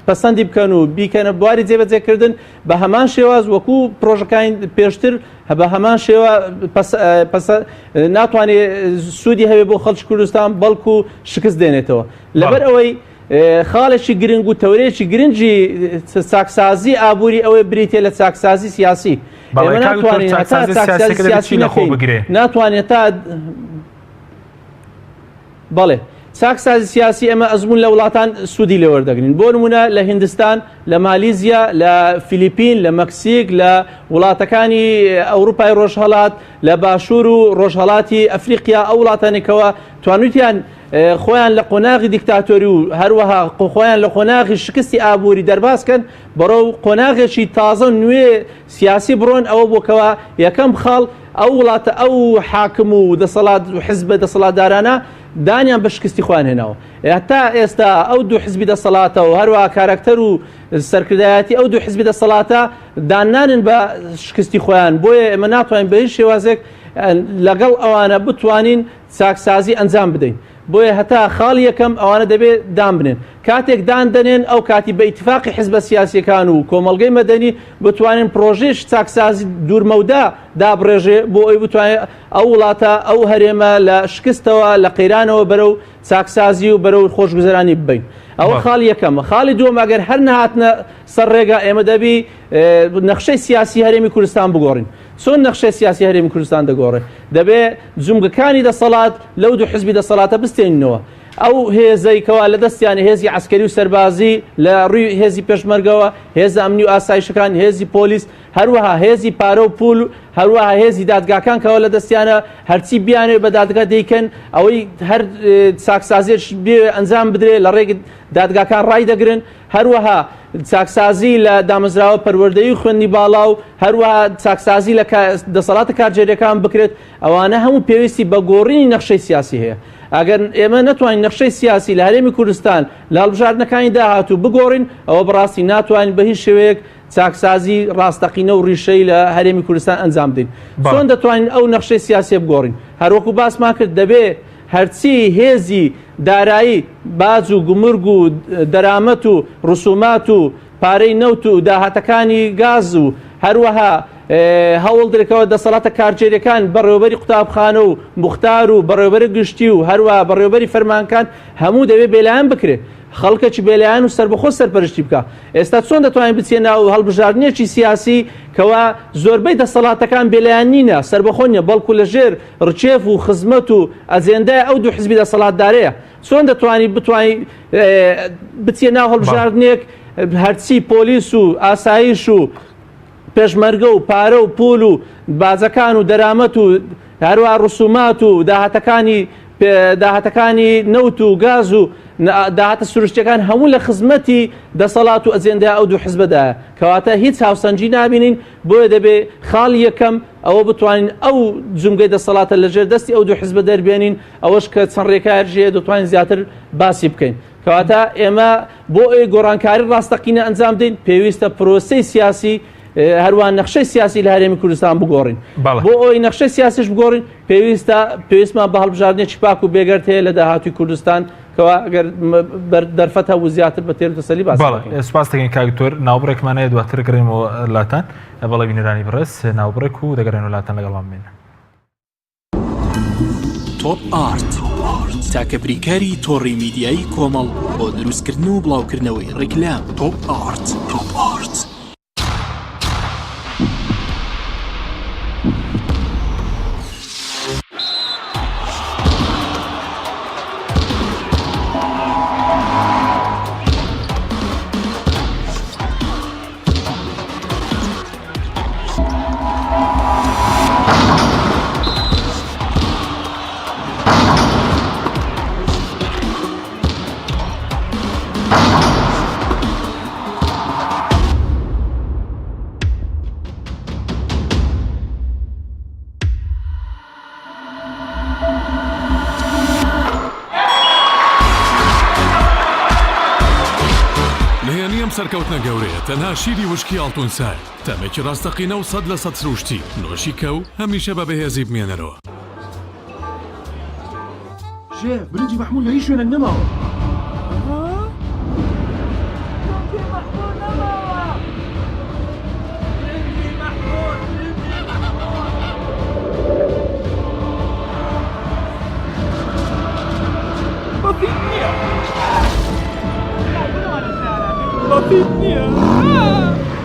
پەسەندی بکەن و بیکەنە بواری جێبەجێکردن بە هەمان شێواز وەکو پرۆژەکانی پێشتر بە هەمان شێوە ناتوانێت سوودی هەبێ بۆ خەڵکی کوردستان بەڵکو شکست دێنێتەوە. لەبەر ئەوەی خاڵێکی گرنگ و تەورەیەکی گرنگی چاکسازی ئابووری ئەوەی بریتێ لە چاکسازی سیاسی. ناتوانێت تا بەڵێ چاکسازی سیاسی ئەمە ئەزمون لە وڵاتان سوودی لێوەردەگرین. بۆ نمونە لە هیندستان لە مالیزیا لە فیلیپین لە مەکسیک لە وڵاتەکانی ئەوروپای ڕۆژهەڵات لە باشوور و ڕۆژهەڵاتی ئەفریقیا ئەو وڵاتانێکەوە توانوتیان خۆیان لە قۆناغی دیکتاتۆری و هەروەها خۆیان لە قۆناغی شکستی ئابووری دەرباسکەن بەڕەو قۆناغێکی تازە نوێ سیاسی بڕۆن ئەوە بۆکەوە یەکەم خاڵ ئەو وڵاتە ئەو حاکم و دەسەڵات و حزبە دەسەڵاتدارانە دانیان بە شکستی خوان هێناوە هەتا ئێستا ئەو دوو حزبی دەسەڵاتە و هەروە کارکتەر و سەرکردایەتی ئەو دوو حزبی دەسەڵاتە دانانن بە شکستی خۆیان بۆیە ئێمە ناتوانین بە هیچ شێوازێک لەگەڵ ئەوانە بتوانین چاکسازی ئەنجام بدەین بۆیە هەتا خاڵی یەکەم ئەوانە دەبێت دان بنێن کاتێک دان دەنێن ئەو کاتی بە ئیتفاقی حزبە سیاسیەکان و کۆمەڵگەی مەدەنی بتوانین پرۆژێش چاکسازی دوورمەودا دابڕێژێ بۆ ئەوی بتوانێت ئەو وڵاتە ئەو هەرێمە لە شکستەوە لە قەیرانەوە بەرەو چاکسازی و بەرەو خۆشگوزەرانی ببین ئەوە خاڵی یەکەمە خاڵی دووەم ئەگەر هەر نهاتنە سەر ڕێگا ئێمە دەبی نەخشەی سیاسی هەرێمی کوردستان بگۆڕین چۆن نەخشەی سیاسی هەرێمی کوردستان دەگۆڕێ دەبێت جومگەکانی دەسەڵات لەو دوو حزبی دەسەڵاتە بستێنینەوە ئەو هێزەیکەوە لە دەستیان هێزی عسکەری و سەربازی لە ڕووی هێزی پێشمەرگەوە هێز ئەمنی و ئاسایشەکان هێزی پۆلیس هەروەها هێزی پارە و پول هەروەها هێزی دادگاکان کەەوە لە دەستیانە هەرچی بیانێ بە دادگا دەیکەن ئەوەی هەر چاکسازیش بێ ئەنجام بدرێ لە ڕێگە دادگاکان ڕای دەگرن هەروەها چاکسازی لە دامەزراوە پەروەردەیی خوێندی باڵا و هەروەها چاکسازی لە دەسەڵاتە کارجێریەکان بکرێت ئەوانە هەموو پێویستی بە گۆڕینی نەخشەی سیاسی هەیە ئەگەر ئێمە نتوانین نەخشەی سیاسی لە هەرێمی کوردستان لە هەڵبژاردنەکانی داهاتوو بگۆڕین ئەوە بەڕاستی ناتوانین بە هیچ شێوەیەک چاکسازی ڕاستەقینە و ڕیشەی لە هەرێمی کوردستان ئەنجام بدەین چۆن دەتوانین ئەو نەخشەی سیاسی بگۆڕین هەروەکو باسمان کرد دەبێت هەرچی هێزی دارایی باج و گومرگ و دەرامەت و ڕسومات و پارەی نەوت و داهاتەکانی گاز و هەروەها هەوڵ درێکەوە دەسەڵاتە کارجێریەکان بەڕێوەبەری قوتابخانە و مختار و بەڕێوەبەری گشتی و هەروە بەڕێوەبەری فەرمانکان هەموو دەبێت بێلایەن بکرێت خەڵکەکی بێلایەن و سەربەخۆ سەرپەرشتی بکە ئێستا چۆن دەتوانین بچێنە و هەڵبژاردنێکی سیاسی کەوا زۆربەی دەسەڵاتەکان بێلایەن نینە سەربەخۆ نیە بەڵکو لە ژێر ڕچێف و خزمەت و ئەجێندای ئەو دوو حزبی دەسەڵاتدارەیە چۆن دەتوانین بچێ ناو هەڵبژاردنێک هەرچی پۆلیس و ئاسایش و پێشمەرگە و پارە و پول و بازەکان و دەرامەت و هەروە ڕسومات و داهاتەکانی نەوت و گاز و داهاتە سروشتەکان هەموو لە خزمەتی دەسەڵات و ئەجێندای ئەو دوو حزبەدایە کەواتە هیچ هاوسەنجی نابینین بۆیە دەبێت خاڵی یەکەم ئەوە بتوانین ئەو جومگەی دەسەڵاتە لەژێر دەستی ئەو دوو حزبە دەربێنین ئەوەش کە چەند ڕێکارژەیە دەتوانین زیاتر باسی بکەین کەواتە ئێمە بۆ ئەوی گۆڕانکاری ڕاستەقینە ئەنجام بدەین پێویستە پرۆسەی سیاسی هەروان نەخشەی سیاسی لە هەرێمی کوردستان بگۆڕین بۆ ئەوی نەخشەی سیاسیش بگۆڕین پێویستمان بە هەڵبژاردنێکی پاک و بێگەرت هەیە لە داهاتووی کوردستان کەوا ئەگەر دەرفەت هەبوو زیاتر بە تێر و تەسەلی باس سپاس دەکەین کاکتۆر ناوبڕێکمانەیە دواتر گەڕێمەوە وڵاتان بەڵێ بینەرانی بەڕێز ناوبڕێک و دەگەڕێن وڵاتان لەگەڵام بێن تۆپ ئارت تاکە بریکاری تۆڕی میدیایی کۆمەڵ بۆ دروستکردن و بڵاوکردنەوەی ڕیکلام تۆپ ئارت سەرکەوتنە گەورەیە تەنها شیری وشکی ئاڵتونسای تەمێکی ڕاستەقینە و 100% سروشتی نۆشی کەو هەمیشە بە بەهێزی بمێنەرەوە شێف برنجی مەحموود لە هیچ شوێنە نەماوە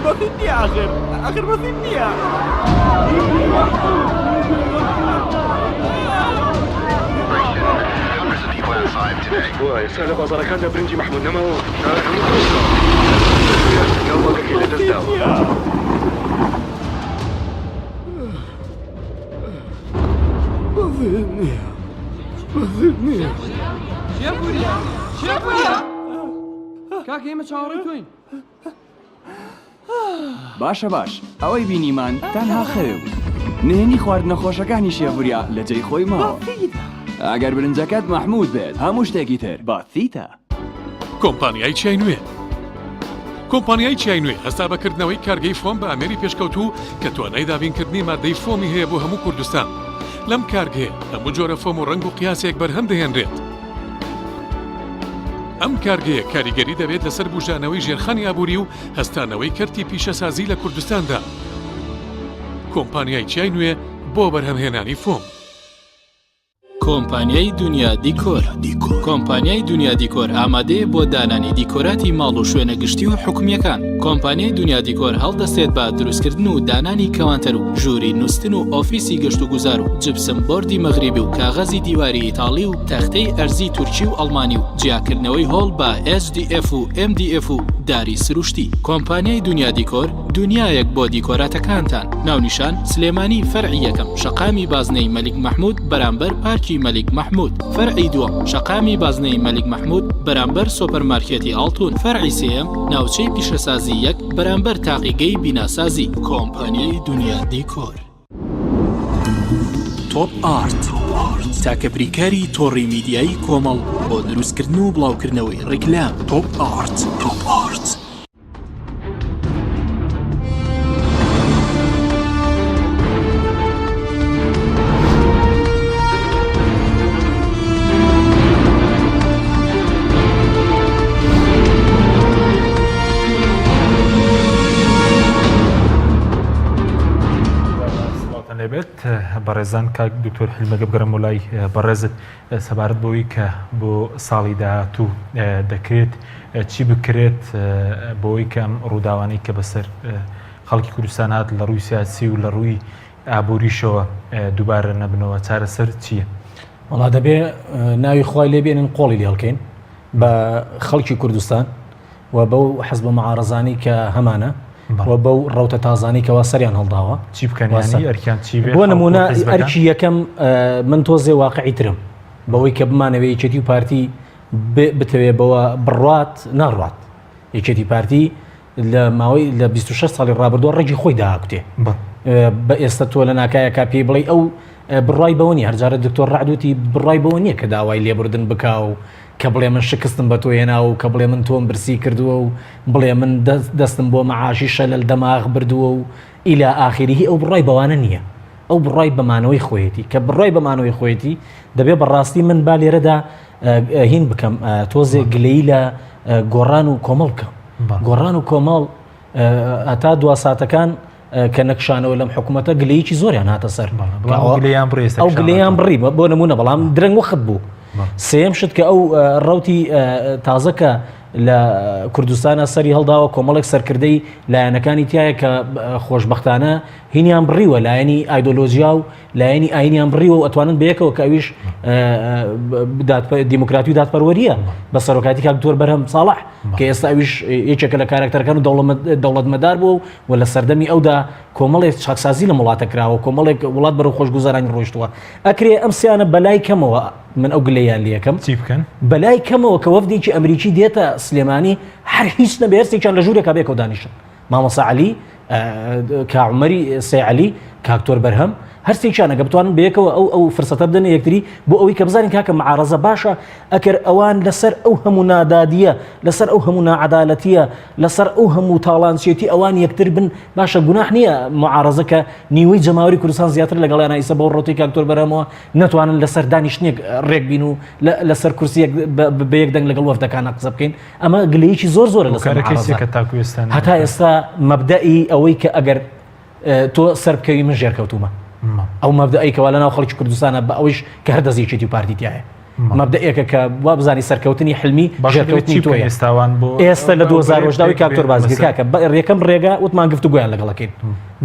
بسيط نية آخر بسيط نية وای سالە بازارەکاندا برنجی مەحموود نەماوە گەڵمەکەکەی لە دەستداوە بەزێت نییە شێپوریا کاکە ئێمە چاوەڕێی تۆین باشە باش ئەوەی بینیمان تەنها خەوێ بوو نهێنی خواردنە خۆشەکانی شێڤوریا لە جێی خۆی ماوە ئەگەر برنجەکەت مەحموود بێت هەموو شتێکی تر باتیتە. کۆمپانیای چای نوێ کۆمپانیای چای نوێ هەستا بەکردنەوەی کارگەی فۆم بە ئەمێری پێشکەوتوو کە توانای دابینکردنی مادەی فۆمی هەیە بۆ هەموو کوردستان. لەم کارگەیە هەموو جۆرە فۆم و ڕنگ و قیاسێک بەرهەم دەهێنرێت. ئەم کارگەیە کاریگەری دەبێت لەسەر بژانەوەی ژێرخانی ئابووری و هەستانەوەی کەرتی پیشەسازی لە کوردستاندا. کۆمپانیای چای نوێ بۆ بەرهەمهێنانی فۆم. کۆمپانیای دنیا دیکۆر. کۆمپانیای دنیا دیکۆر ئامادەیە بۆ دانانی دیکۆراتی ماڵ و شوێنە گشتی و حکومیەکان. کۆمپانیای دنیا دیکۆر هەڵدەستێت بە دروستکردن و دانانی کەوانتەر و ژووری نووسن و ئۆفیسی گەشت و گوزار و جبسم بۆردی مەغریبی و کاغەزی دیواری ئیتاڵی و تەختەی ئەرزی تورکی و ئەڵمانی و جیاکردنەوەی هۆڵ بە SDF و MDF و داری سروشتی. کۆمپانیای دنیا دیکۆر دنیایەک بۆ دیکۆراتەکانتان. ناونیشان سلێمانی فەرعی یەکەم شەقامی بازنەی مەلیک مەحموود بەرامبەر پارکی مەلیک مەحموود. فەرعی دووەم شەقامی بازنەی مەلیک مەحموود بەرامبەر سۆپەرمارکێتی ئاڵتون. فەرعی سێیەم ناوچەی پیشەسازی یەک بەرامبەر تاقیگەی بیناسازی. کۆمپانیای دنیا دیکۆر. تۆپ ئارت تاکە بریکاری تۆڕی میدیایی کۆمەڵ بۆ دروستکردن و بڵاوکردنەوەی ڕیکلام. تۆپ ئارت. بەڕێزان کاک دکتۆر حلمەگە بگەڕم وڵای بەڕێزت سەبارەت بۆی کە بۆ ساڵی داهاتوو دەکرێت چی بکرێت بۆی کە ئەم ڕووداوانەی کە بەسەر خەڵکی کوردستان هات لە ڕووی سیاسی و لە ڕووی ئابووریشەوە دووبارە نەبنەوە چارەسەر چییە؟ وڵا دەبێ ناوی خوای لێبێنن قۆڵی لێڵکەین بە خەڵکی کوردستان و بەو حەزب مەعارەزانی کە هەمانە و بەو ڕەوتە تازانی کەوا سەریان هەڵداوە چی بکەنیانی ئەرکیان چی بێت؟ بۆ نمونە ئەرکی یەکەم من تۆزێ واقعی ترم بەوەی کە بمانەوێ یەکێتی و پارتی بتەوێ بەوە بڕوات ناڕوات. یەکێتی پارتی لە ماوەی لە 26 ساڵی ڕابردووە ڕێگی خۆی داهاتێ بە ئێستا تۆ لە ناکایەکە پێی بڵێ ئەو بڕای بەوە نیە. هەرجارە دکتۆر ڕعدوتی بڕای بەوە نییە کە داوای لێبوردن بکا و کە بڵێ من شکستم بە تۆ هێنا و کە بڵێ من تۆم برسی کردووە و بڵێ من دەستم بۆ مەعاشی شەلل دەماغ بردووە و ئیلا ئاخریه ئەو بڕای بەوانە نییە. ئەو بڕای بەمانەوەی خۆیەتی کە بڕای بەمانەوەی خۆیەتی دەبێ بەڕاستی من با لێرەدا هین بکەم تۆزێ گلەی لە گۆڕان و کۆمەڵ بکەم. گۆڕان و کۆمەڵ هەتا دوا ساتەکان کە نەکشانەوە لەم حکوومەتە گلەیەکی زۆریان هاتە سەر ئەو گلەیان بڕی بۆ نمونە بەڵام درەنگ وەخت بوو. سێم شت کە ئەو ڕەوتی تازەکە لە کوردستانە سەری هەڵداوە کۆمەڵێک سەرکردەی لایەنەکانی تایە کە خۆشبەختانە هینیان بڕیوە لایەنی ئایدۆلۆژیا و لایەنی ئاینیان بڕیوە و ئەتوانن بەیەکەوە کە ئەویش دیموکراتی و دادپەروەریە بە سەرۆکاتی کاک دکتۆر بەرهەم ساڵح کە ئێستا ئەویش یەکێکە لە کارکتەرەکان و دەوڵەتمەدار بوو و لە سەردەمی ئەودا کۆمەڵێک چاکسازی لە وڵاتە کراوە کۆمەڵێک وڵات بەرەو خۆشگوزارانی ڕۆیشتووە. ئەکرێ ئەم سیانە بەلای کەمەوە من ئەو گلەیان لەکەم چی بکەن بەلای کەمەوە کە وەفدێکی ئەمریکی دێتە سلێمانی هەر هیچ نەبێ هەرسێکیان لە ژوورێکا بێکەوە دانیشن مامۆستا عەلی کاعومەری سەیعەلی کاکتۆر بەرهەم هەرسێکیان ئەگە بتوانن بەیەکەوە ئەو فرسەتە بدەن یەکتری بۆ ئەوەی کە بزانین کاکە مەعارەزە باشە ئەکر ئەوان لەسەر ئەو هەموو نادادیە لەسەر ئەو هەموو ناعەدالەتیە لەسەر ئەو هەموو تاڵانسێتی ئەوان یەکتر بن باشە گوناح نییە مەعارەزە کە نیوەی جەماوەری کوردستان زیاتر لەگەڵیان ئیسە بەو ڕۆتی کاکتۆر بەرهەمەوە نەتوانن لەسەر دانیشتنێک ڕێک بین و لەسەر کورسیەک بە یەک دەنگ لەگەڵ وەفدەکانە قسە بکەین. ئەمە گلەیەکی زۆرە لەسەر هەتا ئێستا مەبدەئی ئەوەی کە ئەگەر تۆ سەر بکەوی من ژێرکەوتومە ئەو مەبدەئی کەوا لەناو خەڵکی کوردستانە بە ئەویش کە هەر دەزیێتی و پارتیتیایە مەبدەیەکە کە وا بزانی سەرکەوتنی حلمی ژێرکەوتنی تۆیە ئێستا لە 2010 کاکتۆر بازگیر کاکە ڕێکەم ڕێگا وتمان گفتوگویان لەگەڵەکەین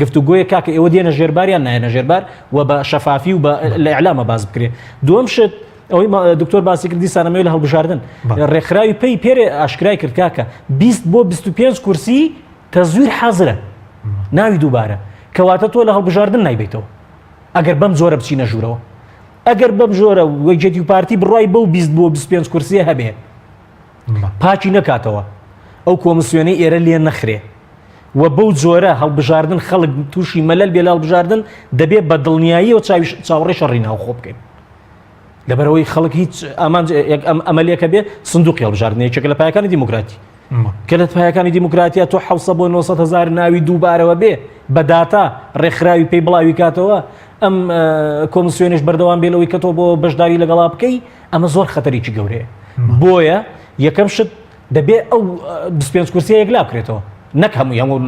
گفتوگویە کاکە ئێوە دێنە ژێرباریان نایەنە ژێربار و بە شەفافی و لە ئیعلامە باز بکرێ. دووەم شت ئەوەی دکتۆر باسی کردی سانەمەوێ لە هەڵبژاردن ڕێکخراوی پێی پێرێ ئاشکرای کرد کاکە 20 بۆ 25 کورسی تەزویر حازرە ناوی دووبارە کەواتە تۆ لە هەڵبژاردن نایبێتەوە ئەگەر بەم زۆرە بچینە ژوورەوە ئەگەر بەم ژۆرە وەکێتی و پارتی بڕای بەو 20 بۆ 25 کورسیە هەبێ پاچی نەکاتەوە ئەو کۆمسیۆنەی ئێرە لێ نەخرێ و بەو جۆرە هەڵبژاردن خەڵک تووشی مەلەل بێ لە هەڵبژاردن دەبێت بە دڵنیایی و چاوەڕێ شەڕی ناوخۆ بکەین. لەبەرەوەی خەڵک هیچ ئەمەلیەکە بێ سندوقی هەڵبژاردنەیەکێک لە پایەکانی دیموکراتی کە لە پایەکانی دیموکراتیا تۆ 700 بۆ 900,000 ناوی دووبارەوە بێ بە داتا ڕێکخراوی پێی بڵاوی کاتەوە ئەم کۆمسیۆنش بەردەوام بێ لەوەی کە تۆ بۆ بەشداری لەگەڵا بکەی ئەمە زۆر خەتەرێکی گەورەیە بۆیە یەکەم شت دەبێ ئەو 25 کورسیە یەکلا بکرێتەوە نەک هەموو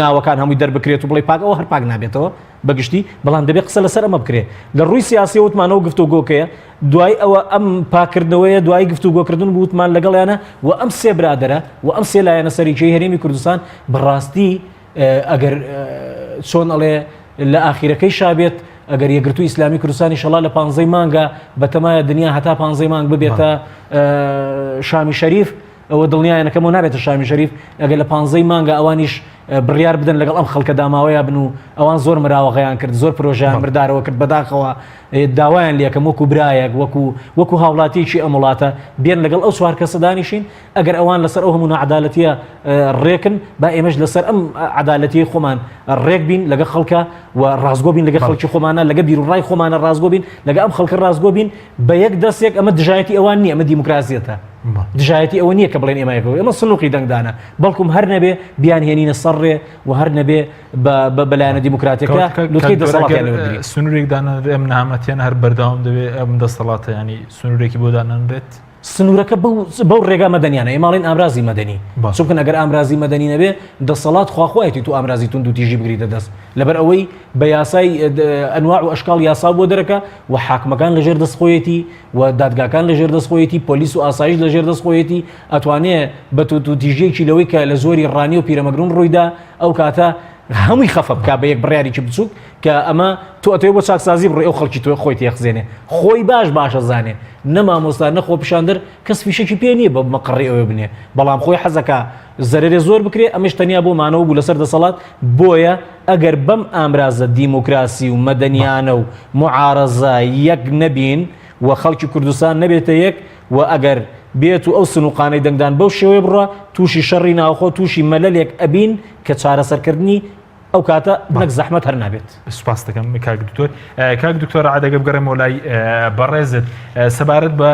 ناوەکان هەمووی دەربکرێت و بڵێ پاک ئەوە هەر پاک نابێتەوە بەگشتی بەڵام دەبێت قسە لەسەر ئەمە بکرێت لە ڕووی سیاسی وتمانەوە گفتوگۆکەیە دوای ئەوە ئەم پاکردنەوەیە دوای گفتوگۆکردن بوتمان لەگەڵیانە و ئەم سێ برادرە و ئەم سێ لایەنە سەرریکەی هەرێمی کوردستان بەڕاستی ئەگەر چۆن ئەڵێ لە ئاخیرەکەی شابێت ئەگەر یەکگرتووی ئیسلامی کوردستانی شەڵا لە 15 مانگە بەتەمایە دنیا هەتا 15 مانگ ببێتە شامی شەریف ئەوە دڵنیایەنەکەمەوە نابێتە شامی شەریف ئەگەر لە 15 مانگە ئەوانیش بڕیار بدەن لەگەڵ ئەم خەڵکە داماوەیە بن و ئەوان زۆر مراوەغەیان کرد زۆر پرۆژیان مردارەوە کرد بەداخەوە داوایان لێکەم وەکو برایەک وەکو هاوڵاتیکی ئەم وڵاتە بێن لەگەڵ ئەو چوار کەسە دانیشین ئەگەر ئەوان لەسەر ئەو هەموو نەعەدالەتیە ڕێکن با ئێمەش لەسەر ئەم عەدالەتی خۆمان ڕێک بین لەگە خەڵکە و ڕازگۆ بین لەگە خەڵکی خۆمانە لەگە بیرروڕای خۆمانە ڕازگۆ بین لەگە ئەم خەڵکە ڕازگۆ بین بە یەک دەستێک ئەمە دژایەتی ئەوان نییە ئەمە دیموکراسیەتە دژایەتی ئەوە نییە کە بڵێن ئێمەیەکەوە ئەمە سنووقی دەنگدانە بەڵکوم هەر نەبێ بیان هێنینە سەرڕێ و هەر نەبێ بەلایەنە دیموکراتیەکە لوتکەی دەسەڵاتیان سنوورێکدانە ئەم نامەتیان هەر بەردەوام دەبێت ئەم دەسەڵاتە ینی سنوورێکی بۆ دانەنرێت سنوورەکە بەو ڕێگا مەدەنیانە ئێماڵین ئامرازی مەدەنی چونکە ئەگەر ئامرازی مەدەنی نەبێ دەسەڵات خواخوایەتی تو ئامرازی تون و تیژی بگریتە دەست لەبەر ئەوەی بە یاسای ئەنواع و ئەشکال یاسا بۆ دەرەکە و حاکمەکان لەژێر دەستخۆیەتی و دادگاکان لەژێر دەستخۆیەتی پۆلیس و ئاسایش لەژێر دەستخۆیەتی ئەتوانێت بە تو تیژەیەکی لەوەی کە لە زۆری ڕانی و پیرەمەگرون ڕوویدا ئەو کاتە هەمووی خەفە بکە بە یەک بڕیارێکی بچووک کە ئەمە تۆ ئەتەوێت بۆ چاکسازی بڕێ ئەو خەڵکی تۆ خۆی تێخزێنێ خۆی باشە زانێ نەمامۆستا نەخۆ پیشاندر کەس فیشێکی پێ نییە بە مەقڕی ئەوێ بنێ بەڵام خۆی حەزەکە زەرێ زۆر بکرێ ئەمەش تەنیا بۆ مانەوە بوو لەسەر دەسەڵات بۆیە ئەگەر بەم ئامرازە دیموکراسی و مەدەنیانە و معارەزە یەک نەبین و خەڵکی کوردستان نەبێتە یەک و ئەگەر بێت و ئەو سنووقانەی دەنگدان بەو شێوەیە بڕە تووشی شەڕی ناوخۆ تووشی مەلەلێک ئەبین کە چارەسەرکردنی ئەو کاتە بنەک زەحمەت هەر نابێت. سوپاس دەکەم کاک دکتۆر. کاک دکتۆر عادەگە بگەڕێمەوە لای بەڕێزت سەبارەت بە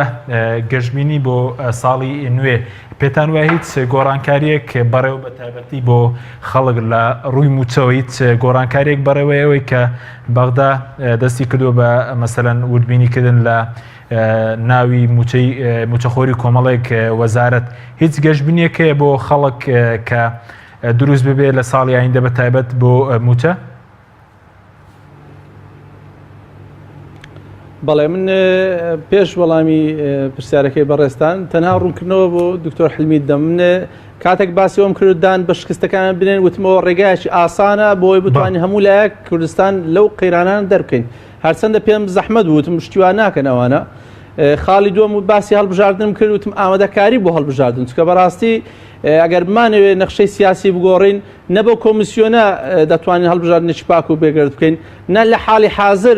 گەشتبینی بۆ ساڵی نوێ پێتان وایە هیچ گۆڕانکاریەک بەڕێوە بە تایبەتی بۆ خەڵک لە ڕووی موچەوە هیچ گۆڕانکاریەک بەڕێوەیەوەی کە بەغدا دەستی کردووە بە مەسەلەن وردبینیکردن لە ناوی موچەخۆری کۆمەڵێک وەزارەت هیچ گەشتبینیەکەیە بۆ خەڵک کە دروست ببێ لە ساڵی ئایندە بە تایبەت بۆ موچە؟ بەڵێ من پێش وەڵامی پرسیارەکەی بەڕێستان تەنها ڕوونکردنەوە بۆ دکتۆر حلمی دەم من کاتێک باسی ئەوم کرددان بە شکستەکان بنێن وتمەوە ڕێگایکی ئاسانە بۆی بتوانین هەموو لایەک کوردستان لەو قەیرانان دەربکەین هەرچەندە پێم زەحمەت بووتم شتیوان ناکەن ئەوانە خاڵی دووەم و باسی هەڵبژاردنم کرد وتم ئامادەکاری بۆ هەڵبژاردن چکە بەڕاستی ئەگەر بمانەوێت نەخشەی سیاسی بگۆڕین نە بۆ کۆمیسیۆنە دەتوانین هەڵبژاردنێکی پاک و بێگرت بکەین نە لە حاڵی حاضر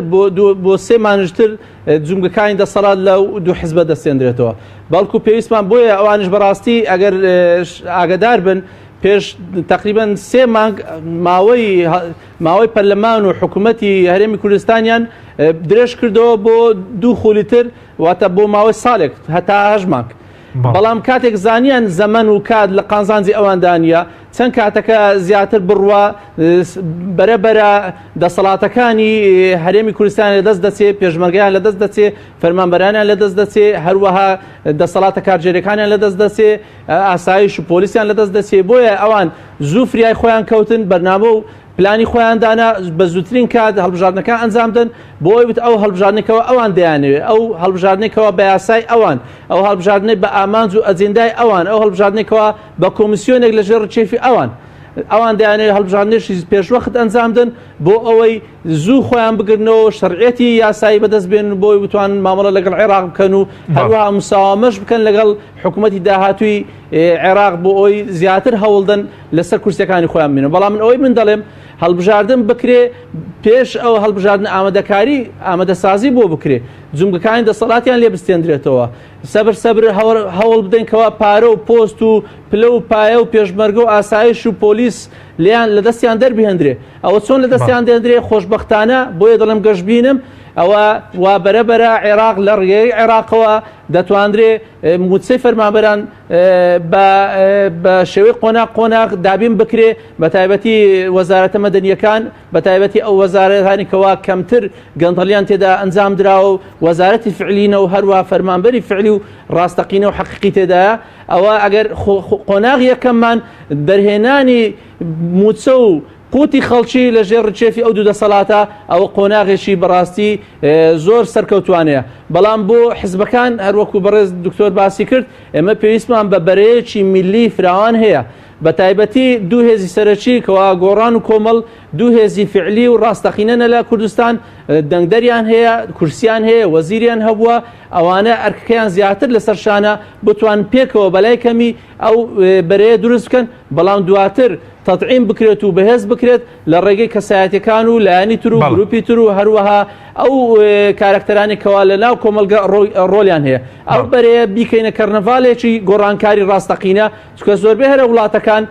بۆ سێ مانجتر جومگەکانی دەسەڵات لەو دوو حیزبە دەستێنرێتەوە بەڵکو پێویستمان بۆیە ئەوانش بەڕاستی ئەگەر ئاگدار بن پێش تقریبان سێ مانگ ماوەی پەرلەمان و حکوومەتی هەرێمی کوردستانیان درێژ کردەوە بۆ 2 خولیتر واتە بۆ ماوەی ساڵێک هەتا 8 مانگ بەڵام کاتێک زانیان زەمن و کات لە قازانجی ئەواندانە چەند کاتەکە زیاتر بڕوە بەرەبەرە دەسەڵاتەکانی هەرێمی کوردستان لە دەست دەچێت پێشمەرگیان لە دەست دەچێت فەرمانبەرانیان لە دەست دەچێت هەروەها دەسەڵاتە کارژێرەکانیان لە دەست دەچێت ئاسایش و پۆلیسیان لە دەست دەچێت بۆیە ئەوان زوو فریای خۆیان کەوتن بەرنامە و پلانی خۆیان دانا بە زووترین کات هەڵبژاردنەکە ئەنجامدن بۆی بت ئەو هەڵبژاردنێکەوە ئەوان دەیانوێت ئەو هەڵبژاردنێکەوە بە یاسای ئەوان ئەو هەڵبژاردنەی بە ئامانج و ئەجێندای ئەوان ئەو هەڵبژاردنێکەوە بە کۆمیسیۆنێک لە ژێر ڕچێفی ئەوان دەیانێت هەڵبژاردنێکی پێشوەخت ئەنجامدن بۆ ئەوەی زوو خۆیان بگرنەوە شەرعەتی یاسایی بەدەست بێن بۆی بتوان مامەڵە لەگەڵ عێراق بکەن و هەروەها مساوامەش بکەن لەگەڵ حکوومەتی داهاتووی عێراق بۆ ئەوی زیاتر هەوڵدن لەسەر کورسیەکانی خۆیان بینن بەڵام من ئەوەی من دەڵێم هەڵبژاردن بکرێ پێش ئەو هەڵبژاردن ئامادەکاری ئامادەسازی بۆ بکرێ جومگەکانی دەسەڵاتیان لێ بستێنرێتەوە سەبر هەوڵ بدەین کەوا پارە و پۆست و پلە و پایە و پێشمەرگە و ئاسایش و پۆلیس لیان لە دەستیان دەربهێنرێ ئەوە چۆن لە دەستیان دێنرێ خۆشبەختانە بۆیە دەڵێم گەشتبینم ئەوە وا بەرەبەرە عێراق لە ڕێگەی عێراقەوە دەتواندرێ موچەی فەرمانبەران بە شێوەی قۆناق دابین بکرێ بە تایبەتی وەزارەتە مەدەنیەکان بە تایبەتی ئەو وەزارەتانی کەوا کەمتر گەندەڵیان تێدا ئەنجام درراوە و وەزارەتی فعلینە و هەروە فەرمانبەری فعلی و ڕاستەقینە و حەقیقی تێدایە ئەوە ئەگەر قۆناغ یەکەممان دەرهێنانی موچە و قوتی خەڵکی لە ژێر ڕچێفی ئەو دوو دەسەڵاتە ئەوە قۆناغێکی بەڕاستی زۆر سەرکەوتوانەیە بەڵام بۆ حزبەکان هەروەکو بەڕێز دکتۆر باسی کرد ئێمە پێویستمان بە بەرەیەکی میلی فراوان هەیە بە تایبەتی دوو هێزی سەرەکی کەوا گۆڕان و کۆمەڵ دوو هێزی فعلی و ڕاستەقینەنە لە کوردستان دەنگدەریان هەیە کورسیان هەیە وەزیریان هەبووە ئەوانە ئەرکەکەیان زیاتر لەسەر شانە بتوان پێکەوە بەلای کەمی ئەو بەرەیە دروست بکەن بەڵام دواتر تەطعیم بکرێت و بەهێز بکرێت لە ڕێگەی کەسایەتەکان و لایەنی تر و گروپی تر و هەروەها ئەو کارکتەرانی کەوا لە ناو کۆمەلگا ڕۆلیان هەیە ئەو بەرەیە بیکەینە کەرنەڤالێکی گۆڕانکاری ڕاستەقینە چکە زۆربەی هەرە وڵاتەکان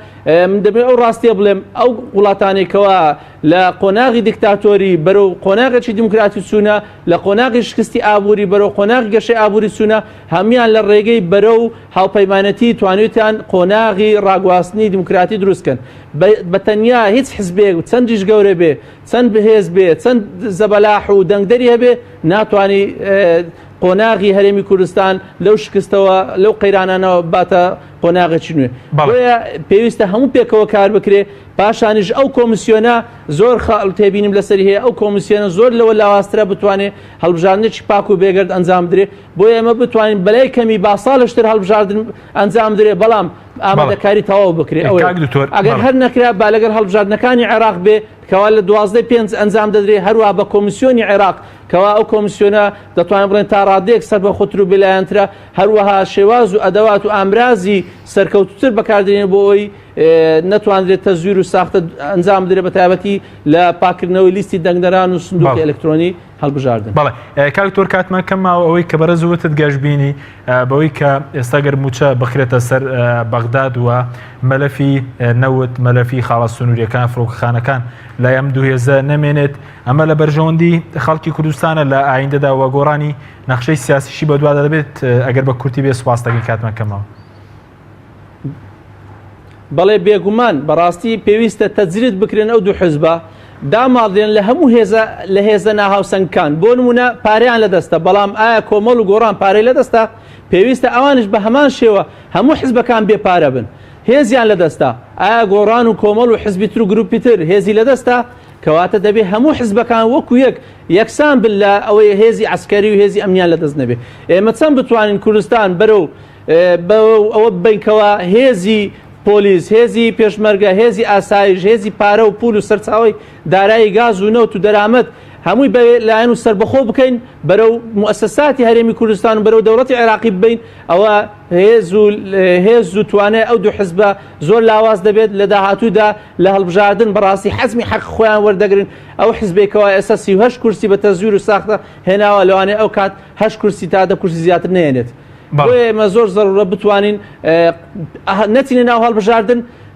من دەبێت ئەو ڕاستیە بڵێم ئەو وڵاتانێکەوە لە قۆناغی دیکتاتۆری بەرەو قۆناغێکی دیموکراتی چوونە لە قۆناغی شکستی ئابووری بەرەو قۆناغی گەشەی ئابووری چوونە هەمیان لە ڕێگەی بەرەو هاوپەیمانەتی توانویتیان قۆناغی ڕاگواستنی دیموکراتی دروستکەن بە تەنیا هیچ حزبێک و چەندیش گەورە بێ چەند بەهێز بێ چەند زەبەلاح و دەنگدەری هەبێ ناتوانانی قۆناغی هەرێمی کوردستان لەو شکستەوە لەو قەیرانانەوە باتە قۆناغێکی نوێ بۆیە پێویستە هەموو پێکەوە کار بکرێ پاشانیش ئەو کۆمیسیۆنە زۆر خاڵ تێبینیم لەسەر هەیە ئەو کۆمیسیۆنە زۆر لەوە لاوااسترە بتوانێت هەڵبژاردنێکی پاک و بێگرد ئەنجام درێ بۆیە ئێمە بتوانین بەلای کەمی با ساڵشتر هەڵبژاردن ئەنجام درێ بەڵام ئامادەکاری تەواو بکرێ ئەگەر هەر نەکرا با لەگەر هەڵبژاردنەکانی عێراق بێ کەوا لە 12 ئەنجام دەدرێ هەروە بە کۆمیسیۆنی عێراق کەوا ئەو کۆمیسیۆنە دەتوانین بڵێن تا ڕادەیەک سەر بە خۆتر و بلایەنترە هەروەها شێواز و ئەدەوات و ئامرازی سەرکەوتوتر بەکاردێنێ بۆ ئەوی نەتوانرێت تەزویر و ساختە ئەنجام درێ بە تایبەتی لە پاکردنەوەی لیستی دەنگدەران و سندوقی ئەلکترۆنی هەڵبژاردن. بەڵێ کاکتۆر کاتمان کەماوە ئەوەی کە بەرە زووتت گەشتبینی بەوەی کە ئێستا گەر موچە بخرێتە سەر بەغداد وە مەلەفی نەوت مەلەفی خاڵە سنووریەکان فڕۆکەخانەکان لە ئەم دووهێزە نەمێنێت ئەمە لە بەرژەوەندی خەڵکی کوردستانە لە ئایندەدا وە گۆڕانی نەخشەی سیاسیشی بەدوا دەبێت ئەگەر بە کورتی بێ سوپاسدەکەین کاتمان کەماوە. بەڵێ بێگومان بەڕاستی پێویستە تەجرید بکرێن ئەو دوو حزبە داماڵێن لە هەموو لە هێزە ناهاوسەنگەکان بۆ نمونە پارەیان لەدەستە بەڵام ئایا کۆمەڵ و گۆڕان پارەی لەدەستە پێویستە ئەوانش بە هەمان شێوە هەموو حزبەکان بێپارە بن هێزیان لەدەستە ئایا گۆڕان و کۆمەڵ و حزبی تر و گروپی تر هێزی لەدەستە کەواتە دەبێت هەموو حزبەکان وەکو یەکسان بن لە ئەوەی هێزی عسکەری و هێزی ئەمنیان لەدەست نەبێ ئێمە چەند بتوانین کوردستان بەرەو ئەوە بینکەوە هێزی پۆلیس هێزی پێشمەرگە هێزی ئاسایش هێزی پارە و پول و سەرچاوی دارایی گاز و نەوت و دەرامەت هەمووی لایەن و سربەخۆ بکەین بەرەو موسساتی هەرێمی کوردستان و بەرەو دەوڵەتی عێراقی ببین ئەوە هێز و توانێت ئەو دوو حزبە زۆر لاواز دەبێت لە داهاتوودا لە هەڵبژاردن بەڕاستی حەزمی حەق خۆیان وەردەگرن ئەو حزبێکەوە ئێستا 38 کورسی بە تەزویر و ساختە هێناوە لەوانەیە ئەو کات 8 کورسی تا 10 کورسی زیاتر نێنێت بۆیە ئێمە زۆر زەرورە بتوانین نەچینە ناو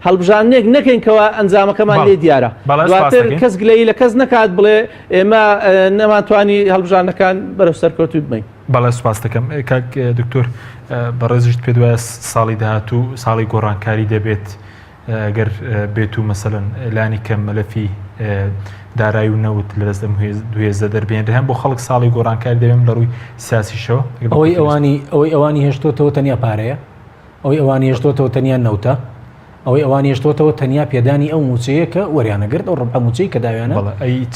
هەڵبژاردنێک نەکەین کەوە ئەنجامەکەمان لێ دیارە دواتر کەس گلەیی لە کەس نەکات بڵێ ئێمە نەماتوانی هەڵبژاردنەکان بەرەو سەرکەوتوی بمەین. بەڵێ سوپاس دەکەم کاک دکتۆر بەڕێزیشت پێ وایە ساڵی داهاتوو ساڵی گۆڕانکاری دەبێت گەر بێت و مەسەلەن لانی کەم مەلەفی دارایی و نەوت لە دەست دوێزە دەربێنرێ هەم بۆ خەڵک ساڵی گۆڕانکاری دەبێن لە ڕووی سیاسیشەوە ئەوەی ئەوانی هێشتۆتەوە تەنیا پارەیە ئەوەی ئەوانی هێشتۆتەوە تەنیا نەوتە ئەوەی ئەوانی هێشتۆتەوە تەنیا پێدانی ئەو موچەیە کە وەریانەگرت ئەو ڕەبع موچەی کە داویانە ئەی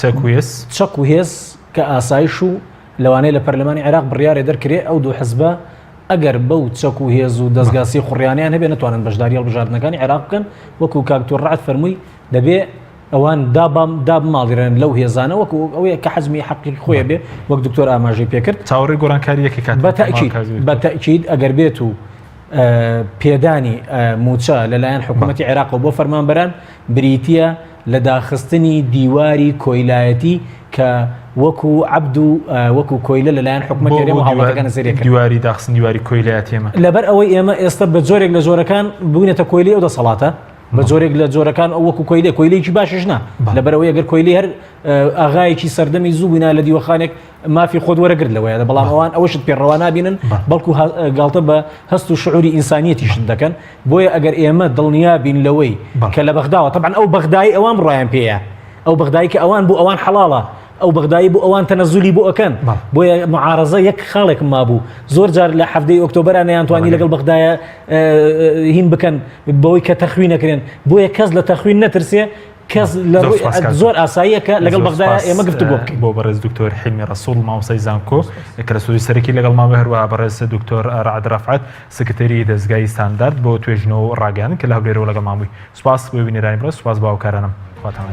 چەک و هێز کە ئاسایش و لەوانەیە لە پەرلەمانی عێراق بڕیارێ دەرکرێ ئەو دوو حزبە ئەگەر بەو چەک و هێز و دەستگاسی خوڕیانیان هەبێ نتوانن بەشداری هەڵبژاردنەکانی عێراق بکەن وەکو کاکتۆر ڕەعەت فەرمووی دەبێ ئەوان دابماڵیرن لەو هێزانە وەکو ئەوەیە کە حەزمی حەقی خۆیە بێ وەک دکتۆر ئاماژەی پێکرد چاوەڕێی گۆڕانکاریەکە کات بەتەئکید ئەگەر بێت و پێدانی موچە لەلایەن حکوومەتی عێراق بۆ فەرمانبەران بریتیە لە داخستنی دیواری کۆیلایەتی کە وەکو عەبد و وەکو کۆیلە لەلایەن حکوومەتی هەرێم و هاوڵاتیەکان سەرێکرد دیواری داخستن دیواری کۆیلایەتی ئێمە لەبەر ئەوەی ئێمە ئێستا بە جۆرێک لە جۆرەکان بوونێتە کۆیلی ئەو دەسەڵاتە بە جۆرێک لە جۆرەکان ئەو وەکو کۆیلێ کۆیلێکی باشش نا لەبەرەوەی ئەگەر کۆیلی هەر ئاغایەکی سەردەمی زوو بووینا لە دیوەخانێک مافی خۆت وەرەگرت لەوەیە بەڵام ئەوان ئەوەشت پێڕەوا نابینن بەڵکو گاڵتە بە هەست و شعوری ئینسانیەتیشت دەکەن بۆیە ئەگەر ئێمە دڵنیا بین لەوەی کە لە بەغداوە طبعاً ئەو بەغدای ئەوان ڕایان پێەیە ئەو بەغدایی کە ئەوان بوو ئەوان حەڵاڵە ئەو بەغدایی بوو ئەوان تەنەزولی بۆ ئەەکەن بۆیە معارەزە یەک خاڵێک مابوو زۆر جار لە هەفتەی ئۆکتۆبەران نەیانتوانی لەگەڵ بەغدایە هین بکەن بەوەی کە تەخوین نەکرێن بۆیە کەس لە تەخوین نەترسێ کەس زۆر ئاساییەکە لەگەڵ بەغدایە ئێمە گفتوگۆ بکەین بۆ بەڕێز دکتۆر حلمی ڕەسوڵ مامۆستای زانکۆ کە لە سوودی سەرەکی لەگەڵ ماوە هەروەها بەڕێز دکتۆر ڕەعەت ڕەفعەت سکرتێری دەستگای ستاندارد بۆ توێژینەوە ڕاگەیاندن کە لە هەولێرەوە لەگەڵ ماوەی سوپاس بۆ بینێرانی بڕێز سوپاس بۆ هاوکارانم خواتان